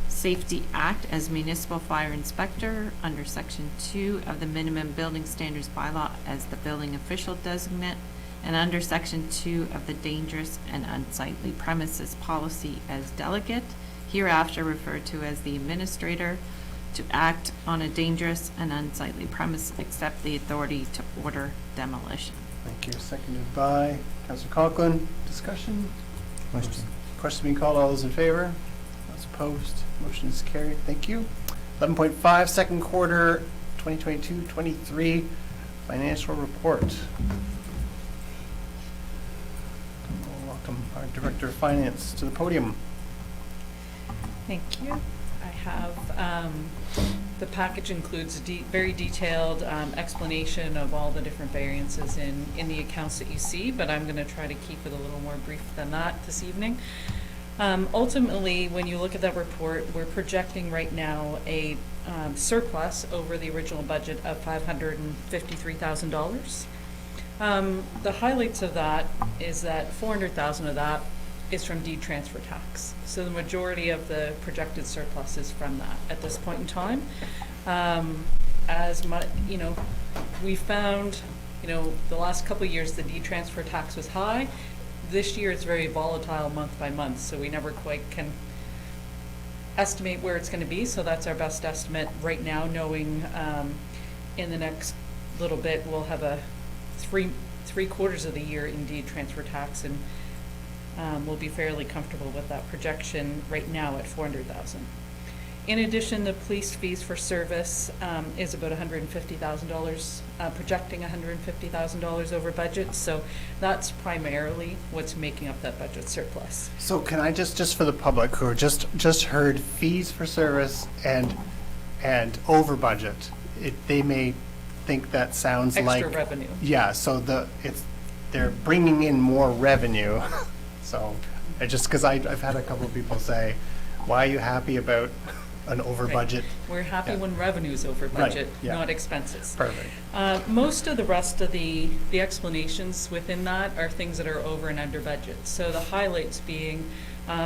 Safety Act as municipal fire inspector, under section 2 of the minimum building standards bylaw as the building official designate, and under section 2 of the dangerous and unsightly premises policy as delegate, hereafter referred to as the administrator, to act on a dangerous and unsightly premise, except the authority to order demolition. Thank you. Seconded by Councilor Conklin. Discussion? Question. Question being called. All those in favor? Those opposed? Motion is carried. Thank you. 11.5, second quarter 2022-23 financial report. We'll welcome our Director of Finance to the podium. Thank you. I have, the package includes a very detailed explanation of all the different variances in the accounts that you see, but I'm going to try to keep it a little more brief than that this evening. Ultimately, when you look at that report, we're projecting right now a surplus over the original budget of $553,000. The highlights of that is that $400,000 of that is from deed transfer tax. So the majority of the projected surplus is from that at this point in time. We found, the last couple of years the deed transfer tax was high. This year it's very volatile month by month, so we never quite can estimate where it's going to be. So that's our best estimate right now, knowing in the next little bit we'll have a three quarters of the year in deed transfer tax, and we'll be fairly comfortable with that projection right now at $400,000. In addition, the police fees for service is about $150,000, projecting $150,000 over budget. So that's primarily what's making up that budget surplus. So can I just for the public who are just heard fees for service and over budget, they may think that sounds like. Extra revenue. Yeah, so they're bringing in more revenue. So, because I've had a couple of people say, why are you happy about an over Right. budget? We're happy when revenue is over Right, budget, yeah. not expenses. Perfect. Most of the rest of the explanations within that are things that are over and under budget. So the highlights being,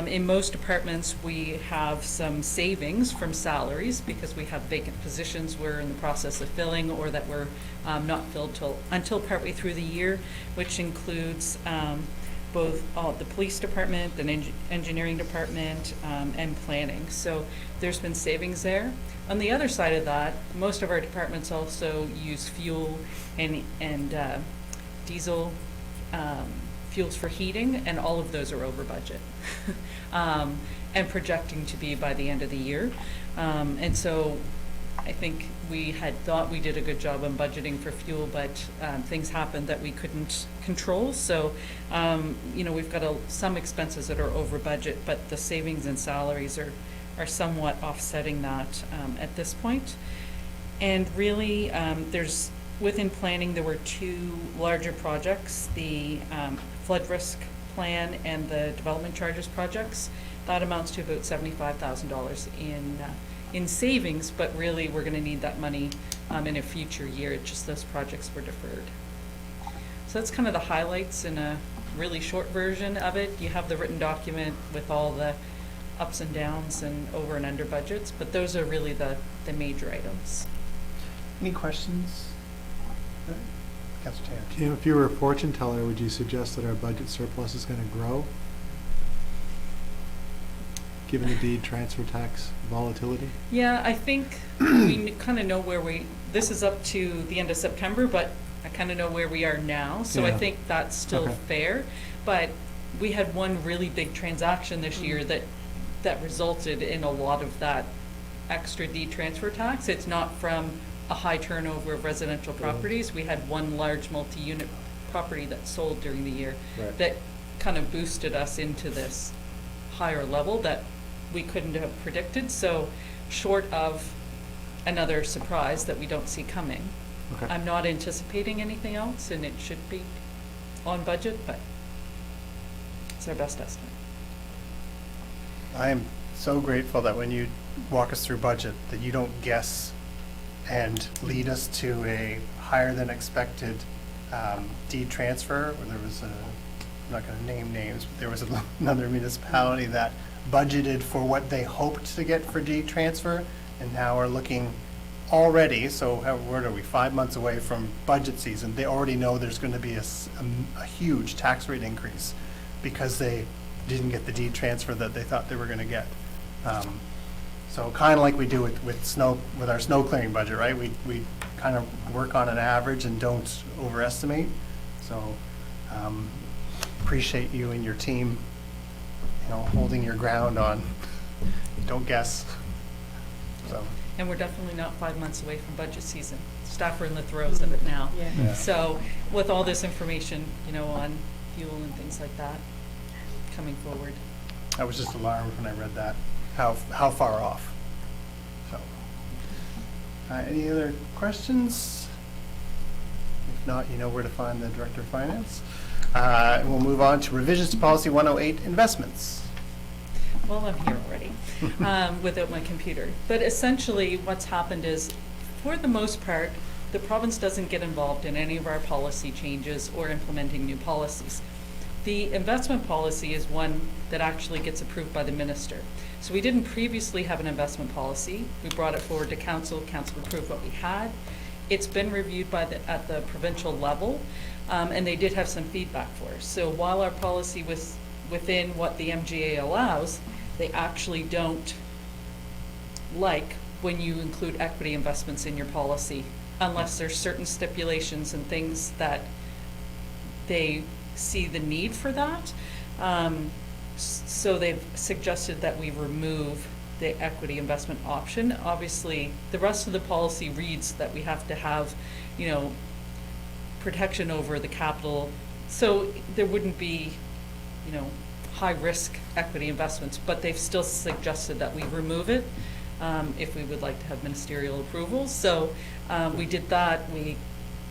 in most departments, we have some savings from salaries because we have vacant positions we're in the process of filling or that were not filled until partway through the year, which includes both the police department, the engineering department, and planning. So there's been savings there. On the other side of that, most of our departments also use fuel and diesel fuels for heating, and all of those are over budget and projecting to be by the end of the year. And so I think we had thought we did a good job on budgeting for fuel, but things happened that we couldn't control. So, we've got some expenses that are over budget, but the savings and salaries are somewhat offsetting that at this point. And really, within planning, there were two larger projects, the flood risk plan and the development charges projects. That amounts to about $75,000 in savings, but really we're going to need that money in a future year. It's just those projects were deferred. So that's kind of the highlights in a really short version of it. You have the written document with all the ups and downs and over and under budgets, but those are really the major items. Any questions? Councilor Taylor. Kim, if you were a fortune teller, would you suggest that our budget surplus is going to grow, given the deed transfer tax volatility? Yeah, I think we kind of know this is up to the end of September, but I kind of know where we are now. So I Yeah. think that's still Okay. fair. But we had one really big transaction this year that resulted in a lot of that extra deed transfer tax. It's not from a high turnover of residential properties. We had one large multi-unit property that sold during the year Right. that kind of boosted us into this higher level that we couldn't have predicted. So short of another surprise that we don't see coming, Okay. I'm not anticipating anything else, and it should be on budget, but it's our best estimate. I am so grateful that when you walk us through budget, that you don't guess and lead us to a higher than expected deed transfer, where there was I'm not going to name names, but there was another municipality that budgeted for what they hoped to get for deed transfer, and now are looking already, so where are we, 5 months away from budget season, they already know there's going to be a huge tax rate increase because they didn't get the deed transfer that they thought they were going to get. So kind of like we do with our snow clearing budget, right? We kind of work on an average and don't overestimate. So appreciate you and your team, holding your ground on, don't guess. So. And we're definitely not 5 months away from budget season. Staff are in the throes of it now. Yeah. So with all this information, on fuel and things like that coming forward. I was just alarmed when I read that, how far off. So, any other questions? If not, you know where to find the Director of Finance. We'll move on to revisions to Policy 108, investments. Well, I'm here already without my computer. But essentially what's happened is, for the most part, the province doesn't get involved in any of our policy changes or implementing new policies. The investment policy is one that actually gets approved by the minister. So we didn't previously have an investment policy. We brought it forward to council. Council approved what we had. It's been reviewed at the provincial level, and they did have some feedback for us. So while our policy was within what the MGA allows, they actually don't like when you include equity investments in your policy, unless there's certain stipulations and things that they see the need for that. So they've suggested that we remove the equity investment option. Obviously, the rest of the policy reads that we have to have, protection over the capital. So there wouldn't be, high risk equity investments, but they've still suggested that we remove it. if we would like to have ministerial approval. So we did that. We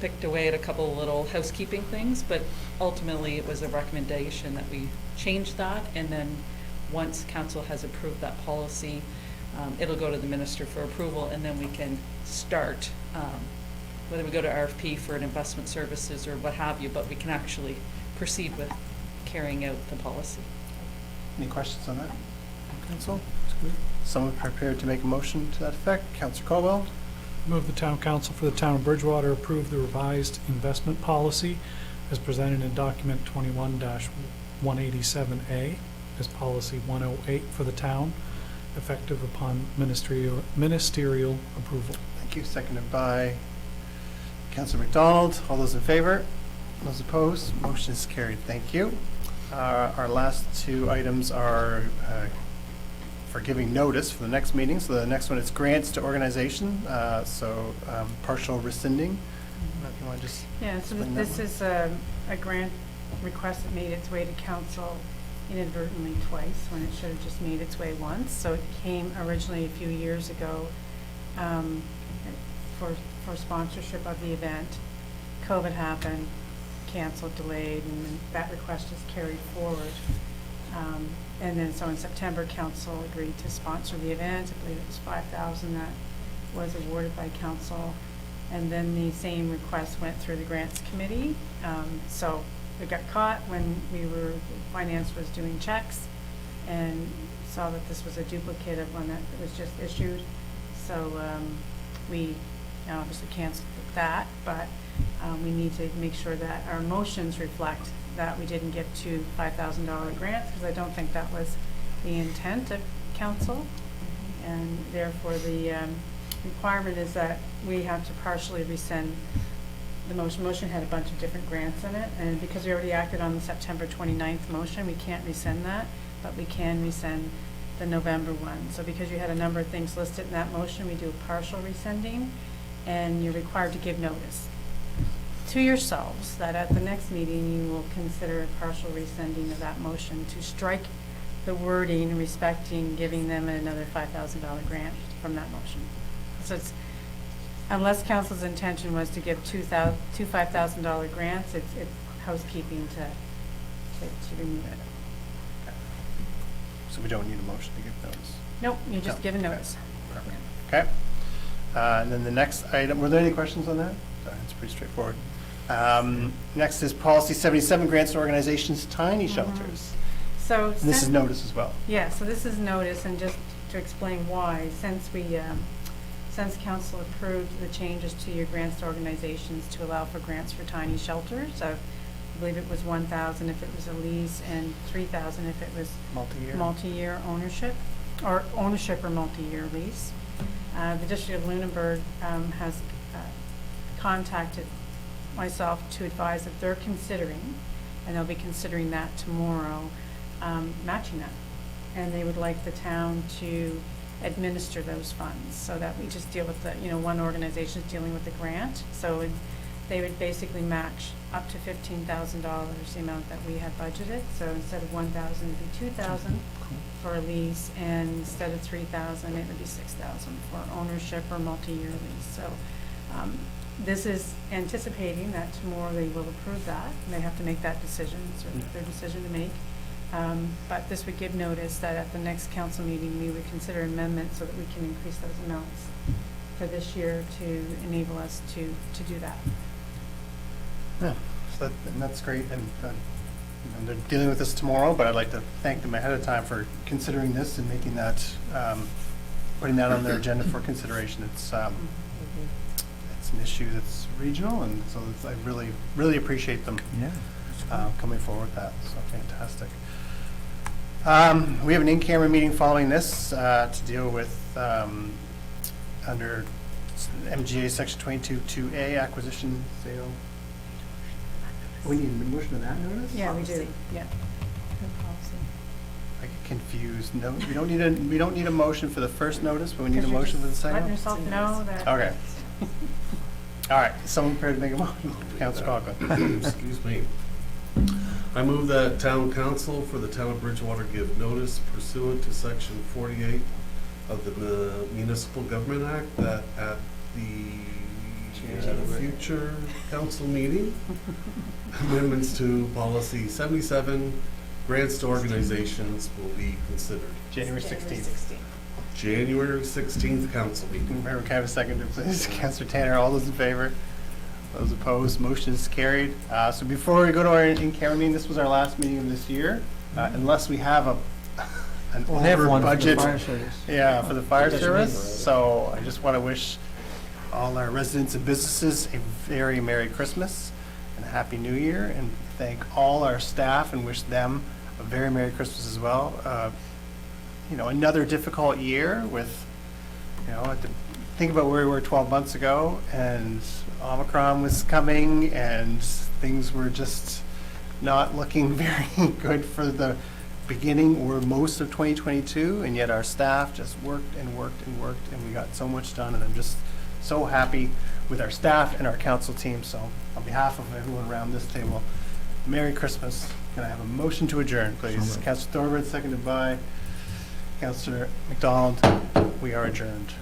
picked away at a couple of little housekeeping things, but ultimately it was a recommendation that we change that, and then once council has approved that policy, it'll go to the minister for approval, and then we can start, whether we go to RFP for an investment services or what have you, but we can actually proceed with carrying out the policy. Any questions on that, council? Someone prepared to make a motion to that effect? Councillor Colwell? Move the town council for the town of Bridgewater approve the revised investment policy as presented in document 21-187A as policy 108 for the town, effective upon ministerial approval. Thank you. Seconded by Councillor McDonald. All those in favor? Those opposed? Motion is carried. Thank you. Our last two items are for giving notice for the next meeting. So the next one is grants to organization, partial rescinding. If you want to just Yeah, so explain this that is a grant request that made its way to council inadvertently twice when it should have just made its way once. So it came originally a few years ago for sponsorship of the event. COVID happened, canceled, delayed, and then that request is carried forward. And then so in September, council agreed to sponsor the event. I believe it was $5,000 that was awarded by council. And then the same request went through the grants committee. So it got caught when finance was doing checks and saw that this was a duplicate of one that was just issued. So we obviously canceled that, but we need to make sure that our motions reflect that we didn't give two $5,000 grants, because I don't think that was the intent of council. And therefore the requirement is that we have to partially rescind the motion. Motion had a bunch of different grants in it, and because we already acted on the September 29th motion, we can't rescind that, but we can rescind the November one. So because you had a number of things listed in that motion, we do a partial rescinding, and you're required to give notice to yourselves that at the next meeting you will consider a partial rescinding of that motion to strike the wording respecting giving them another $5,000 grant from that motion. So it's, unless council's intention was to give two $5,000 grants, it's housekeeping to remove it. So we don't need a motion to give notice? Nope, you just give a notice. Perfect. Okay. And then the next item, were there any questions on that? Sorry, it's pretty straightforward. Next is policy 77, grants to organizations, tiny shelters. So And this is notice as well. Yeah, so this is notice, and just to explain why, since council approved the changes to your grants to organizations to allow for grants for tiny shelters, I believe it was $1,000 if it was a lease and $3,000 if it was multi-year ownership, or multi-year lease. The District of Lunenburg has contacted myself to advise that they're considering, and they'll be considering that tomorrow, matching that. And they would like the town to administer those funds so that we just deal with the, one organization is dealing with the grant. So they would basically match up to $15,000, the amount that we had budgeted. So instead of $1,000, it would be $2,000 for a lease, and instead of $3,000, it would be $6,000 for ownership or multi-year lease. So this is anticipating that tomorrow they will approve that. They have to make that decision. It's their decision to make. But this would give notice that at the next council meeting, we would consider amendments so that we can increase those amounts for this year to enable us to do that. Yeah, so that's great. And they're dealing with this tomorrow, but I'd like to thank them ahead of time for considering this and making that, putting that on their agenda for consideration. It's an issue that's regional, and so I really appreciate them coming forward with that. So fantastic. We have an in-camera meeting following this to deal with under MGA Section 22(2)A acquisition sale. We need a motion of that notice? Yeah, we do. Yeah. I get confused. No, we don't need a motion for the first notice, but we need a motion for the second. Letting yourself know that. Okay. All right. Someone prepared to make a motion. Councilor Coghlan. Excuse me. I move that town council for the town of Bridgewater give notice pursuant to section 48, of the Municipal Government Act that at the future council meeting, amendments to policy 77, grants to organizations will be considered. January 16th. January 16th council meeting. Member, can I have a seconder, please? Councillor Tanner, all those in favor? Those opposed, motion is carried. So before we go to our in-camera meeting, this was our last meeting of this year. Unless we have an We'll have over one for the budget. fire service. Yeah, for the fire Doesn't service. mean- So I just want to wish all our residents and businesses a very Merry Christmas and a Happy New Year, and thank all our staff and wish them a very Merry Christmas as well. You know, another difficult year with, you know, think about where we were 12 months ago, and Omicron was coming, and things were just not looking very good for the beginning or most of 2022, and yet our staff just worked and worked and worked, and we got so much done, and I'm just so happy with our staff and our council team. So on behalf of everyone around this table, Merry Christmas. Can I have a motion to adjourn, please? Councillor Thorburn, seconded by Councillor McDonald. We are adjourned.